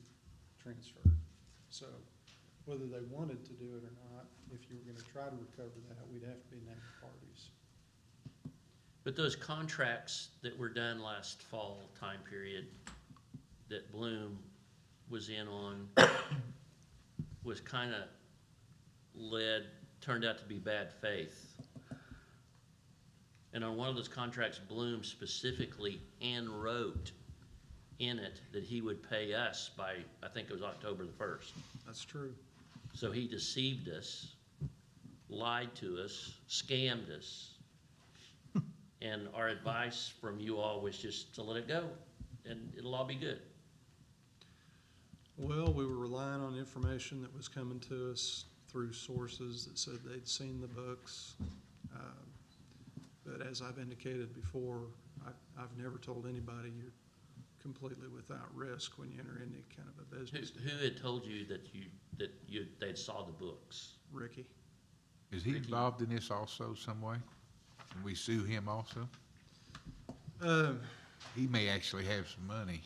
transferred. So whether they wanted to do it or not, if you were gonna try to recover that, we'd have to be named parties. But those contracts that were done last fall time period that Bloom was in on was kind of turned out to be bad faith. And on one of those contracts, Bloom specifically wrote in it that he would pay us by, I think it was October the 1st. That's true. So he deceived us, lied to us, scammed us. And our advice from you all was just to let it go, and it'll all be good. Well, we were relying on information that was coming to us through sources that said they'd seen the books. But as I've indicated before, I've never told anybody you're completely without risk when you enter any kind of a business. Who had told you that they saw the books? Ricky. Is he Ricky. involved in this also some way? Can we sue him also? He may actually have some money.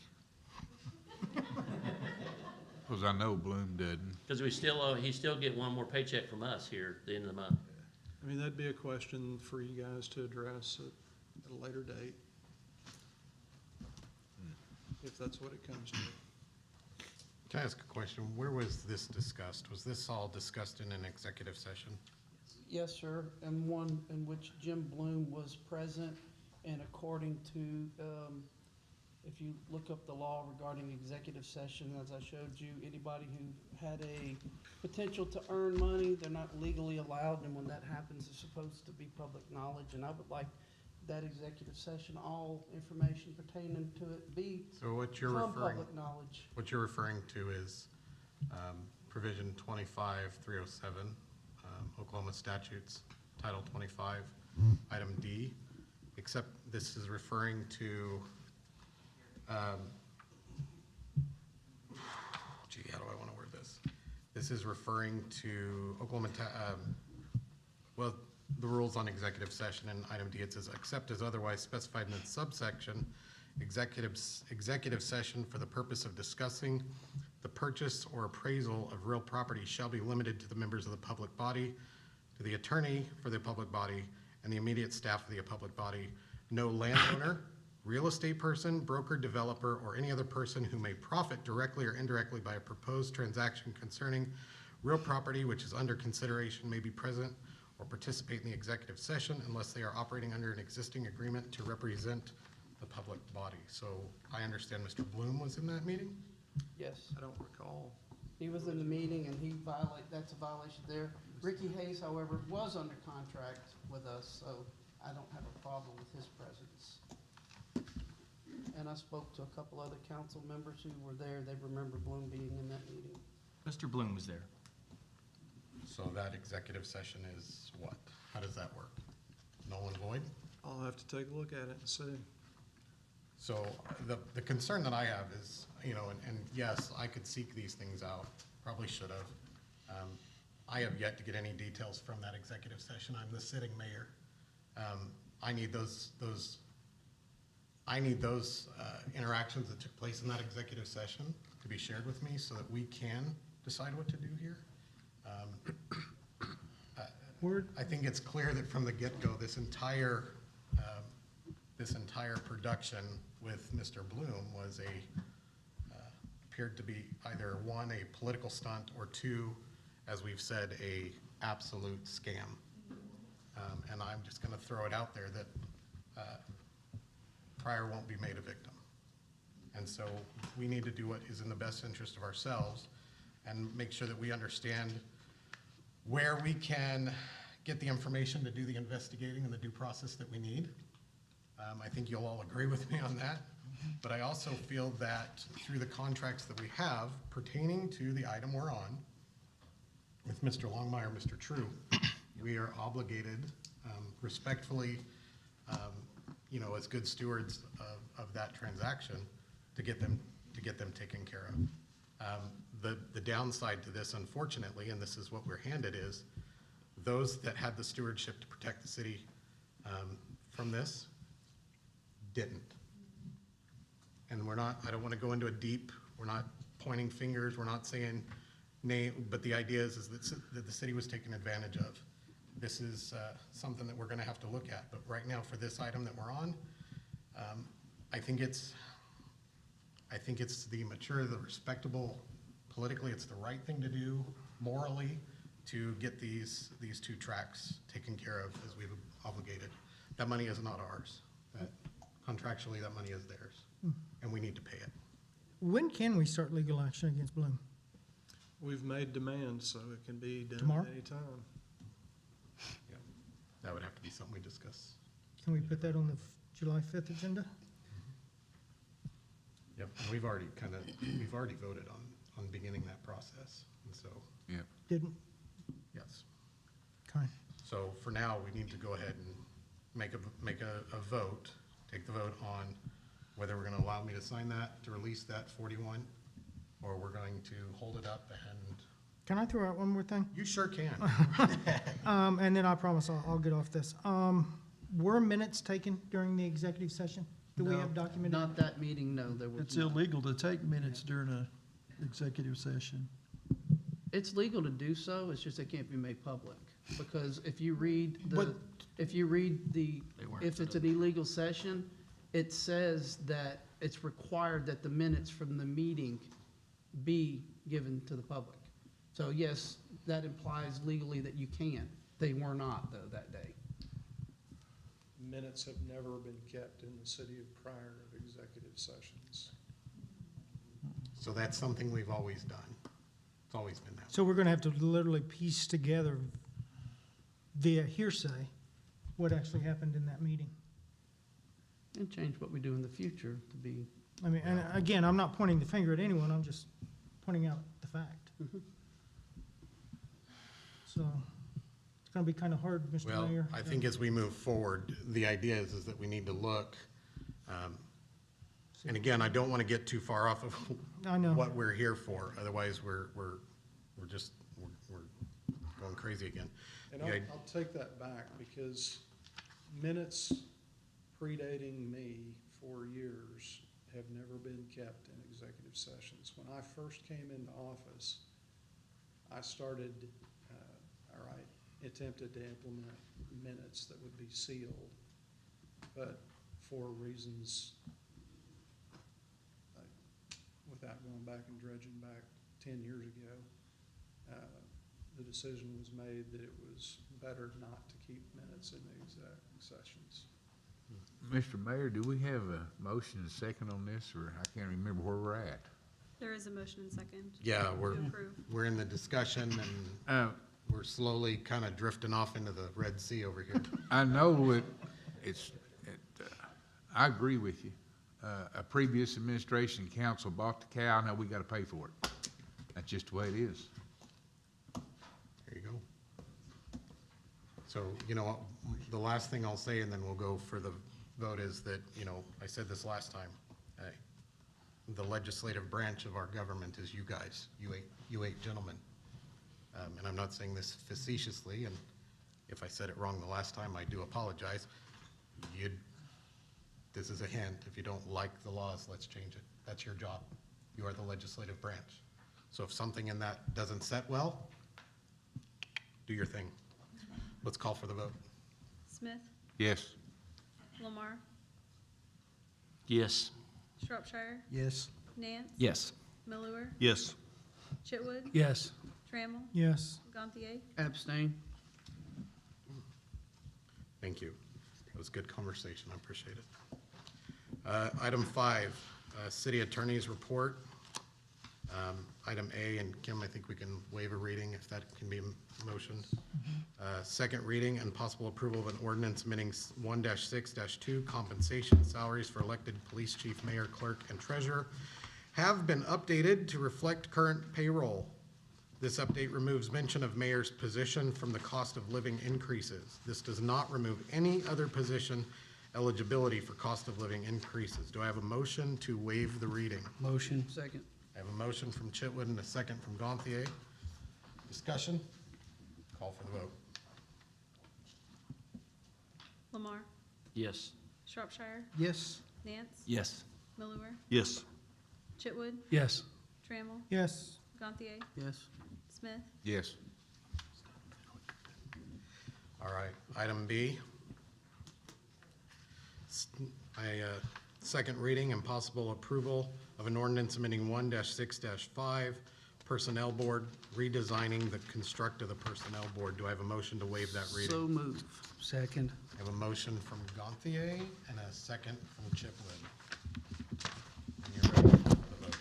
Because I know Bloom doesn't. Because he still get one more paycheck from us here at the end of the month. I mean, that'd be a question for you guys to address at a later date. If that's what it comes to. Can I ask a question? Where was this discussed? Was this all discussed in an executive session? Yes, sir, and one in which Jim Bloom was present, and according to if you look up the law regarding executive session, as I showed you, anybody who had a potential to earn money, they're not legally allowed, and when that happens, it's supposed to be public knowledge, and I would like that executive session, all information pertaining to it be So what you're from referring, public knowledge. what you're referring to is provision 25307, Oklahoma statutes, Title 25, item D, except this is referring to, gee, how do I want to word this? This is referring to Oklahoma, well, the rules on executive session in item D, it says, except as otherwise specified in the subsection, executive session for the purpose of discussing the purchase or appraisal of real property shall be limited to the members of the public body, to the attorney for the public body, and the immediate staff of the public body. No landowner, real estate person, broker, developer, or any other person who may profit directly or indirectly by a proposed transaction concerning real property which is under consideration may be present or participate in the executive session unless they are operating under an existing agreement to represent the public body. So I understand Mr. Bloom was in that meeting? Yes, I don't recall. he was in the meeting and that's a violation there. Ricky Hayes, however, was under contract with us, so I don't have a problem with his presence. And I spoke to a couple other council members who were there. They remember Bloom being in that meeting. Mr. Bloom was there. So that executive session is what? How does that work? Null and void? I'll have to take a look at it and see. So the concern that I have is, you know, and yes, I could seek these things out, probably should have. I have yet to get any details from that executive session. I'm the sitting mayor. I need those interactions that took place in that executive session to be shared with me so that we can decide what to do here. I think it's clear that from the get-go, this entire production with Mr. Bloom was appeared to be either one, a political stunt, or two, as we've said, a absolute scam. And I'm just gonna throw it out there that Pryor won't be made a victim. And so we need to do what is in the best interest of ourselves and make sure that we understand where we can get the information to do the investigating and the due process that we need. I think you'll all agree with me on that. But I also feel that through the contracts that we have pertaining to the item we're on, with Mr. Longmire, Mr. True, we are obligated respectfully, you know, as good stewards of that transaction to get them taken care of. The downside to this, unfortunately, and this is what we're handed, is those that had the stewardship to protect the city from this didn't. And I don't want to go into we're not pointing fingers, we're not saying name, but the idea is that the city was taken advantage of. This is something that we're going to have to look at. But right now, for this item that we're on, I think it's the mature, the respectable, politically, it's the right thing to do, morally, to get these two tracks taken care of as we've obligated. That money is not ours. Contractually, that money is theirs, and we need to pay it. When can we start legal action against Bloom? We've made demands, so it can be done Tomorrow? at any time. Yeah, that would have to be something we discuss. Can we put that on the July 5th agenda? Yep, and we've already voted on beginning that process, and so, Didn't? yes. Okay. So for now, we need to go ahead and make a vote, take the vote on whether we're gonna allow me to sign that, to release that 41, or we're going to hold it up and. Can I throw out one more thing? You sure can. And then I promise I'll get off this. Were minutes taken during the executive session? Do we No, have documented? Not that meeting, no, there was It's not. illegal to take minutes during a executive session. It's legal to do so, it's just it can't be made public. Because if you read But- if it's an illegal session, it says that it's required that the minutes from the meeting be given to the public. So yes, that implies legally that you can. They were not, though, that day. minutes have never been kept in the city of Pryor of executive sessions. So that's something we've always done. It's always been that. So we're gonna have to literally piece together via hearsay what actually happened in that meeting. And change what we do in the future to be, I mean, and again, I'm not pointing the finger at anyone, I'm just pointing out the fact. So, it's gonna be kind of hard, Mr. Well, Mayor. I think as we move forward, the idea is that we need to look, and again, I don't want to get too far off of I know. what we're here for, otherwise we're going crazy again. And Yeah. I'll take that back, because minutes predating me for years have never been kept in executive sessions. When I first came into office, I started, or I attempted to implement minutes that would be sealed, but for reasons, without going back and dredging back 10 years ago, the decision was made that it was better not to keep minutes in the exec sessions. Mr. Mayor, do we have a motion and a second on this, or I can't remember where we're at? There is a motion and second. Yeah, To approve. we're in the discussion and we're slowly kind of drifting off into the Red Sea over here. I know I agree with you. A previous administration council bought the cow, now we gotta pay for it. That's just the way it is. There you go. So, you know, what, the last thing I'll say, and then we'll go for the vote, is that, you know, I said this last time, the legislative branch of our government is you guys, you eight gentlemen. And I'm not saying this facetiously, and if I said it wrong the last time, I do apologize. This is a hint. If you don't like the laws, let's change it. That's your job. You are the legislative branch. So if something in that doesn't set well, do your thing. Let's call for the vote. Smith, Yes. Lamar, Yes. Shropshire, Yes. Nance. Yes. Miller, Yes. Chitwood, Yes. Trammell, Yes. Gantier. abstain. Thank you. It was a good conversation. I appreciate it. Item 5, city attorney's report. Item A, and Kim, I think we can waive a reading if that can be motioned. Second reading and possible approval of an ordinance amending 1-6-2 compensation salaries for elected police chief, mayor, clerk, and treasurer have been updated to reflect current payroll. This update removes mention of mayor's position from the cost of living increases. This does not remove any other position eligibility for cost of living increases. Do I have a motion to waive the reading? Motion. Second. I have a motion from Chitwood and a second from Gantier. Discussion? Call for the vote. Lamar, Yes. Shropshire, Yes. Nance. Yes. Miller, Yes. Chitwood, Yes. Trammell, Yes. Gantier, Yes. Smith. Yes. All right, item B. Second reading and possible approval of an ordinance amending 1-6-5 Personnel Board, redesigning the construct of the Personnel Board. Do I have a motion to waive that reading? So move. Second. I have a motion from Gantier and a second from Chitwood. And you're ready for the vote.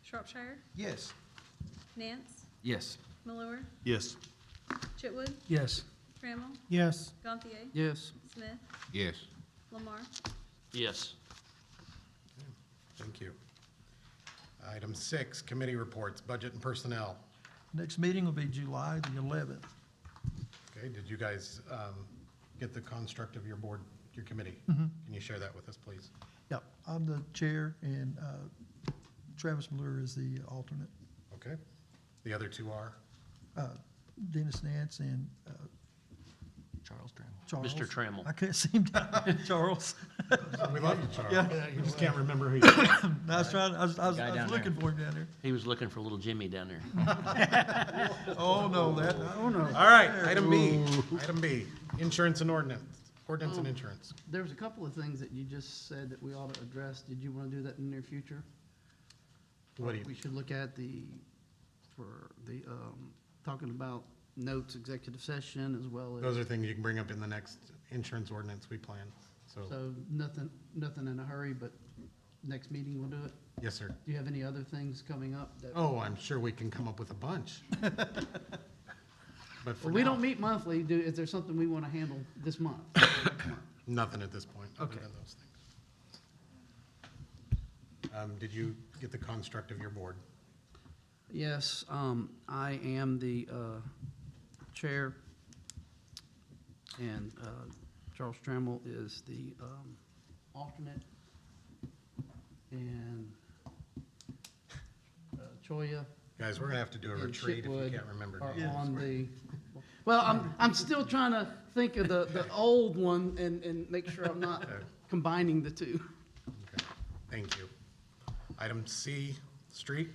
Shropshire, Yes. Nance, Yes. Miller, Yes. Chitwood, Yes. Trammell, Yes. Gantier, Yes. Smith, Yes. Lamar. Yes. Thank you. Item 6, committee reports, budget and personnel. Next meeting will be July the 11th. Okay, did you guys get the construct of your board, your committee? Mhm. Can you share that with us, please? Yep, I'm the chair, and Travis Miller is the alternate. Okay. The other two are? Dennis Nance and Charles Trammell. Charles. Mr. Trammell. I can't seem to, Charles. We love you, Charles. Yeah. You just can't remember who you are. I was trying, I was Guy down looking for him down there. He was looking for little Jimmy down there. Oh, no, oh, no. All right, item B. Item B, insurance and ordinance. Ordinance and insurance. There was a couple of things that you just said that we ought to address. Did you want to do that in the near future? What do you, We should look at for the talking about notes, executive session, as well Those as, are things you can bring up in the next insurance ordinance we plan, so, so nothing in a hurry, but next meeting we'll do it. yes, sir. Do you have any other things coming up that? Oh, I'm sure we can come up with a bunch. But for Well, we now, don't meet monthly. Is there something we want to handle this month? nothing at this point, other Okay. than those things. Did you get the construct of your board? Yes, I am the chair, and Charles Trammell is the alternate, and Choya Guys, we're gonna have to do a and retreat if you Chitwood can't remember are names. on the, well, I'm still trying to think of the old one and make sure I'm not Okay. combining the two. Okay, thank you. Item C, street.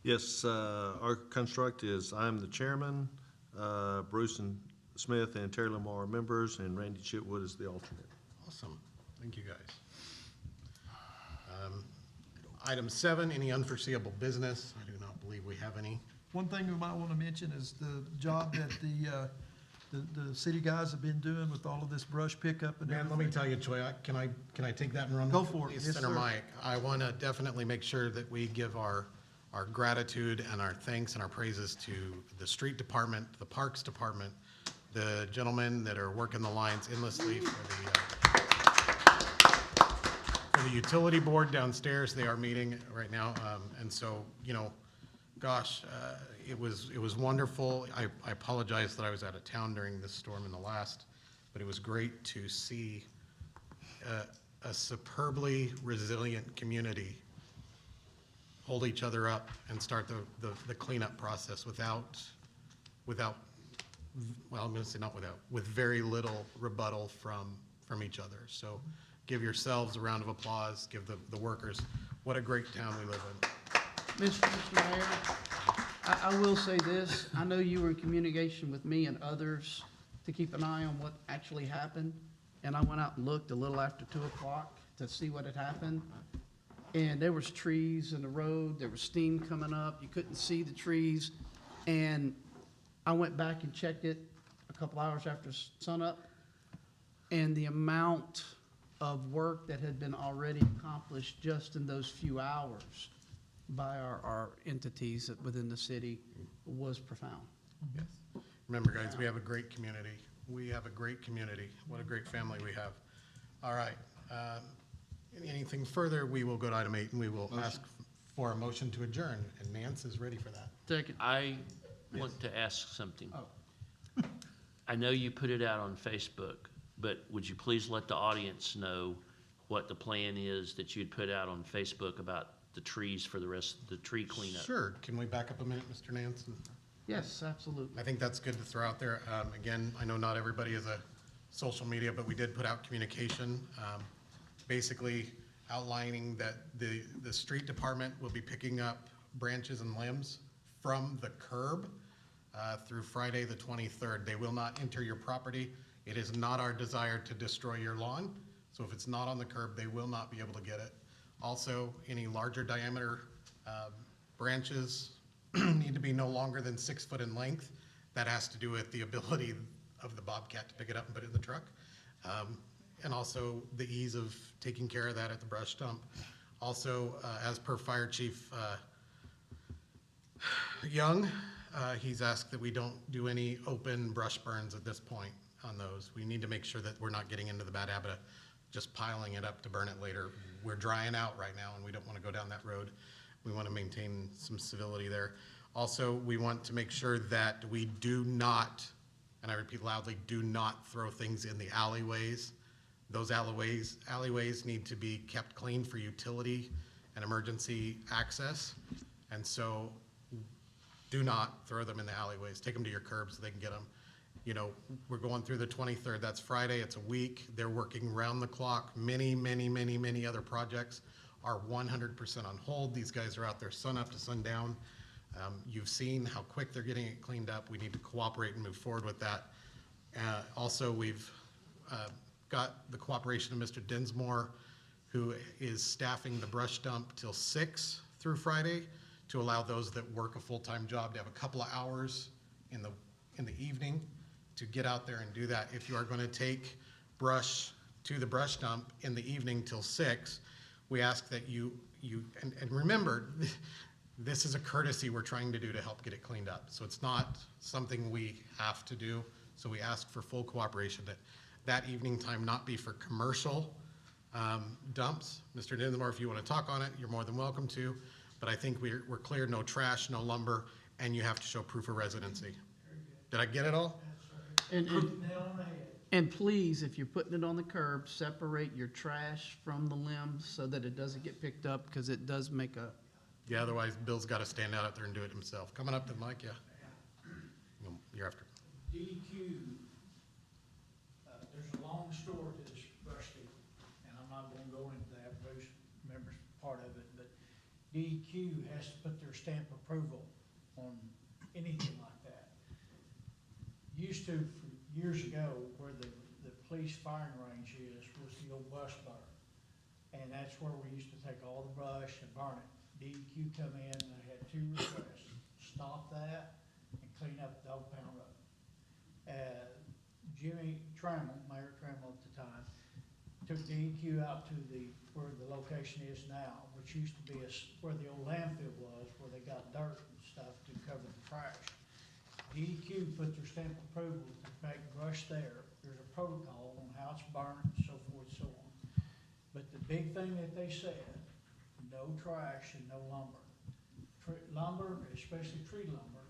Yes, our construct is I'm the chairman, Bruce and Smith and Terry Lamar are members, and Randy Chitwood is the alternate. Awesome, thank you, guys. Item 7, any unforeseeable business? I do not believe we have any. One thing we might want to mention is the job that the city guys have been doing with all of this brush pickup and Man, everything. let me tell you, Troy, can I take that and run? Go with for it. Please, Yes, Senator sir. Mike, I want to definitely make sure that we give our gratitude and our thanks and our praises to the street department, the parks department, the gentlemen that are working the lines endlessly for the utility board downstairs. They are meeting right now, and so, gosh, it was wonderful. I apologize that I was out of town during this storm in the last, but it was great to see a superbly resilient community hold each other up and start the cleanup process without, well, I'm gonna say not without, with very little rebuttal from each other. So give yourselves a round of applause, give the workers, what a great town we live in. Mr. Mayor, I will say this, I know you were in communication with me and others to keep an eye on what actually happened, and I went out and looked a little after 2 o'clock to see what had happened, and there was trees in the road, there was steam coming up, you couldn't see the trees, and I went back and checked it a couple hours after sunup, and the amount of work that had been already accomplished just in those few hours by our entities within the city was profound. Yes. Remember, guys, we have a great community. We have a great community. What a great family we have. All right. Anything further, we will go to item 8, and we will ask for a motion to adjourn, and Nance is ready for that. Second. I want to ask something. Oh. I know you put it out on Facebook, but would you please let the audience know what the plan is that you'd put out on Facebook about the trees for the rest of the tree cleanup? Sure. Can we back up a minute, Mr. Nance? Yes, absolutely. I think that's good to throw out there. Again, I know not everybody is a social media, but we did put out communication, basically outlining that the street department will be picking up branches and limbs from the curb through Friday the 23rd. They will not enter your property. It is not our desire to destroy your lawn, so if it's not on the curb, they will not be able to get it. Also, any larger diameter branches need to be no longer than 6 foot in length. That has to do with the ability of the Bobcat to pick it up and put it in the truck. And also the ease of taking care of that at the brush dump. Also, as per Fire Chief Young, he's asked that we don't do any open brush burns at this point on those. We need to make sure that we're not getting into the bad habit of just piling it up to burn it later. We're drying out right now, and we don't want to go down that road. We want to maintain some civility there. Also, we want to make sure that we do not, and I repeat loudly, do not throw things in the alleyways. Those alleyways need to be kept clean for utility and emergency access. And so do not throw them in the alleyways. Take them to your curbs so they can get them. You know, we're going through the 23rd. That's Friday. It's a week. They're working round the clock. Many other projects are 100% on hold. These guys are out there sun up to sundown. You've seen how quick they're getting it cleaned up. We need to cooperate and move forward with that. Also, we've got the cooperation of Mr. Dinsmore, who is staffing the brush dump till 6 through Friday to allow those that work a full-time job to have a couple of hours in the evening to get out there and do that. If you are going to take brush to the brush dump in the evening till 6, we ask that you and remember, this is a courtesy we're trying to do to help get it cleaned up. So it's not something we have to do. So we ask for full cooperation that evening time not be for commercial dumps. Mr. Dinsmore, if you want to talk on it, you're more than welcome to. But I think we're clear, no trash, no lumber, and you have to show proof of residency. Did I get it all? And please, if you're putting it on the curb, separate your trash from the limbs so that it doesn't get picked up, because it does make a, Yeah, otherwise Bill's got to stand out there and do it himself. Coming up to the mic, yeah. No, you're after. DEQ, there's a long story to this brush deal, and I'm not gonna go into that, Bruce remembers part of it, but DEQ has to put their stamp of approval on anything like that. Used to, years ago, where the police firing range is, was the old bus burn. And that's where we used to take all the brush and burn it. DEQ come in, and they had 2 requests: stop that and clean up the Old Pound Road. Jimmy Trammell, Mayor Trammell at the time, took DEQ out to where the location is now, which used to be where the old landfill was, where they got dirt and stuff to cover the trash. DEQ put their stamp of approval to make brush there. There's a protocol on how it's burned, and so forth and so on. But the big thing that they said, no trash and no lumber. Lumber, especially tree lumber,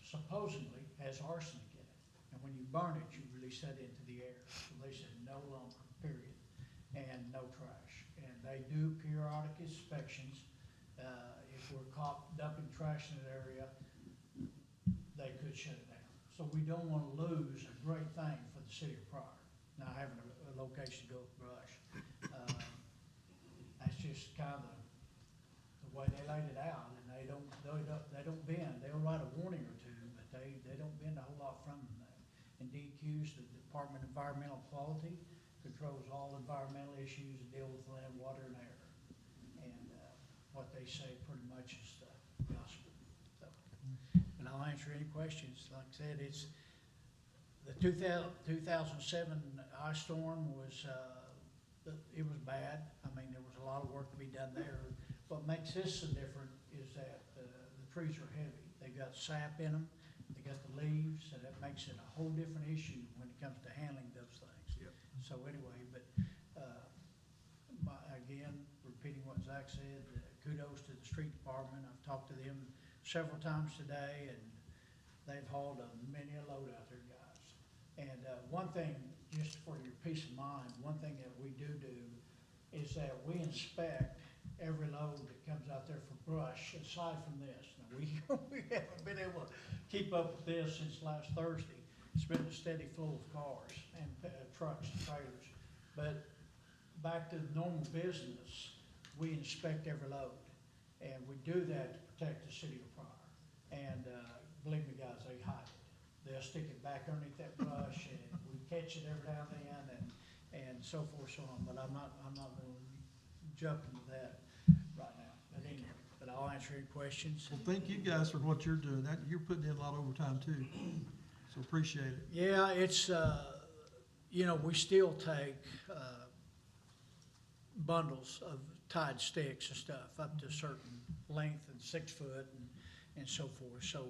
supposedly has arsenic in it. And when you burn it, you release that into the air. So they said no lumber, period, and no trash. And they do periodic inspections. If we're caught dumping trash in that area, they could shut it down. So we don't want to lose a great thing for the city of Pryor, now having a location to go with brush. That's just kind of the way they laid it out, and they don't bend. They'll write a warning or two, but they don't bend a whole lot from that. And DEQ's, the Department of Environmental Quality, controls all environmental issues that deal with land, water, and air. And what they say pretty much is the gospel. So, and I'll answer any questions. Like I said, it's the 2007 ice storm was, it was bad. I mean, there was a lot of work to be done there. What makes this so different is that the trees are heavy. They got sap in them, they got the leaves, and that makes it a whole different issue when it comes to handling those things. Yep. So anyway, but again, repeating what Zach said, kudos to the street department. I've talked to them several times today, and they've hauled many a load out there, guys. And one thing, just for your peace of mind, one thing that we do is that we inspect every load that comes out there for brush, aside from this. Now, we haven't been able to keep up with this since last Thursday. It's been a steady flow of cars and trucks and trailers. But back to the normal business, we inspect every load. And we do that to protect the city of Pryor. And believe me, guys, they hide it. They'll stick it back underneath that brush, and we catch it every now and then, and so forth, so on. But I'm not going to jump into that right now. But anyway, but I'll answer any questions. Well, thank you guys for what you're doing. You're putting in a lot of overtime too, so appreciate it. Yeah, it's, we still take bundles of tied sticks and stuff up to a certain length and 6 foot and so forth. So,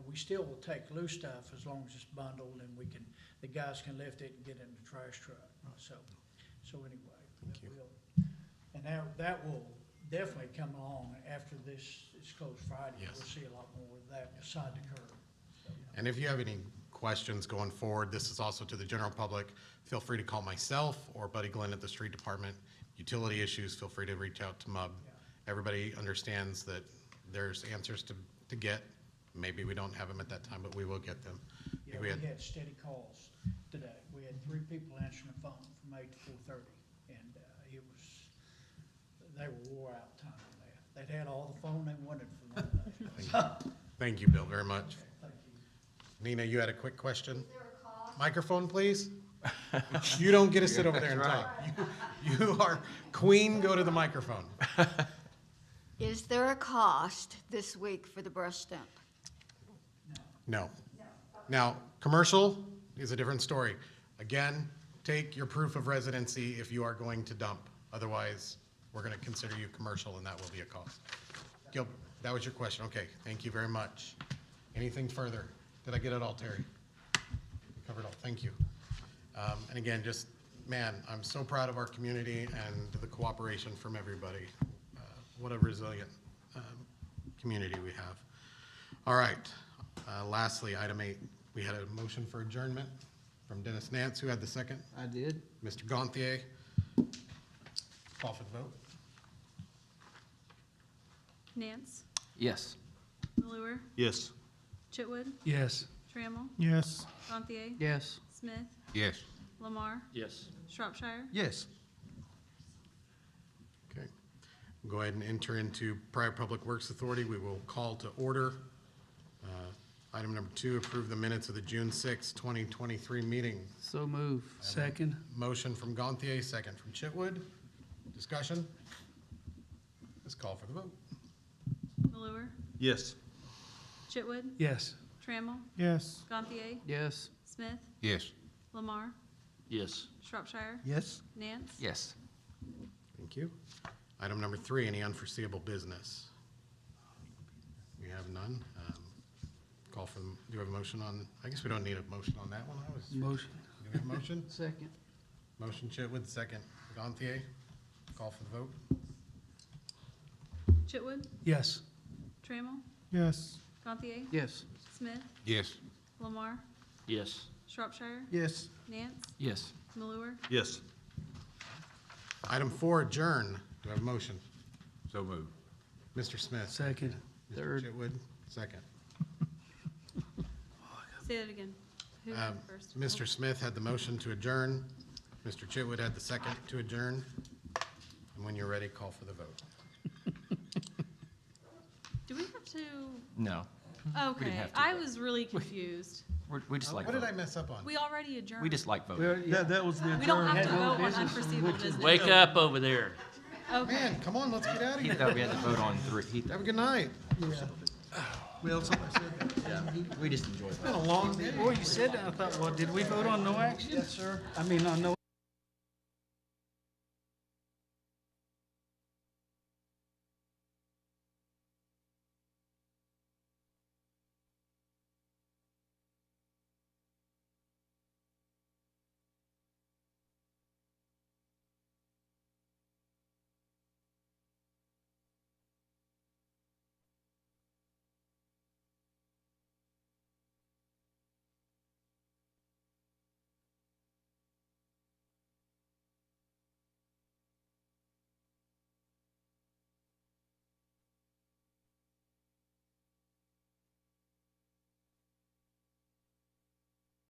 we still will take loose stuff as long as it's bundled, and the guys can lift it and get it in the trash truck. So anyway. Thank you. And that will definitely come along after this is closed Friday. Yes. We'll see a lot more of that beside the curb. And if you have any questions going forward, this is also to the general public. Feel free to call myself or Buddy Glenn at the street department. Utility issues, feel free to reach out to MUB. Yeah. Everybody understands that there's answers to get. Maybe we don't have them at that time, but we will get them. Yeah, we had steady calls today. We had 3 people answering the phone from 8 to 4:30, and they were wore out time. They'd had all the phone they wanted from one day. Thank you, Bill, very much. Thank you. Nina, you had a quick question? Microphone, please. You don't get to sit over there and talk. You are queen, go to the microphone. Is there a cost this week for the brush dump? No. Now, commercial is a different story. Again, take your proof of residency if you are going to dump. Otherwise, we're gonna consider you commercial and that will be a cost. Gil, that was your question. Okay, thank you very much. Anything further? Did I get it all, Terry? Covered all, thank you. And again, just, man, I'm so proud of our community and the cooperation from everybody. What a resilient community we have. All right, lastly, item 8, we had a motion for adjournment from Dennis Nance. Who had the second? I did. Mr. Gantier. Call for the vote. Nance, Yes. Malure, Yes. Chitwood, Yes. Trammell, Yes. Gantier, Yes. Smith, Yes. Lamar, Yes. Shropshire. Yes. Okay. Go ahead and enter into Pryor Public Works Authority. We will call to order. Item number 2, approve the minutes of the June 6, 2023 meeting. So move. Second. Motion from Gantier, second from Chitwood. Discussion? Let's call for the vote. Malure, Yes. Chitwood, Yes. Trammell, Yes. Gantier, Yes. Smith, Yes. Lamar, Yes. Shropshire, Yes. Nance. Yes. Thank you. Item number 3, any unforeseeable business? We have none. Call for, do you have a motion on, I guess we don't need a motion on that one. Motion. Do we have a motion? Second. Motion Chitwood, second Gantier. Call for the vote. Chitwood, Yes. Trammell, Yes. Gantier, Yes. Smith, Yes. Lamar, Yes. Shropshire, Yes. Nance, Yes. Malure. Yes. Item 4, adjourn. Do I have a motion? So moved. Mr. Smith. Second. Mr. Third. Chitwood, second. Say that again. Who had first? Mr. Smith had the motion to adjourn. Mr. Chitwood had the second to adjourn. And when you're ready, call for the vote. Do we have to? No. Okay, have to I vote. was really confused. We just like What did I voting. mess up on? We already adjourned. We just like voting. That was the We don't have to adjournment. vote on unforeseeable business. Wake up over there. Okay. Man, come on, let's get out of He here. thought we had to vote on 3. Have a good night. Well, somebody said that. We just enjoy it. It's been a long day. Boy, you said that, I thought, well, did we vote on no action? Yes, sir. I mean, on no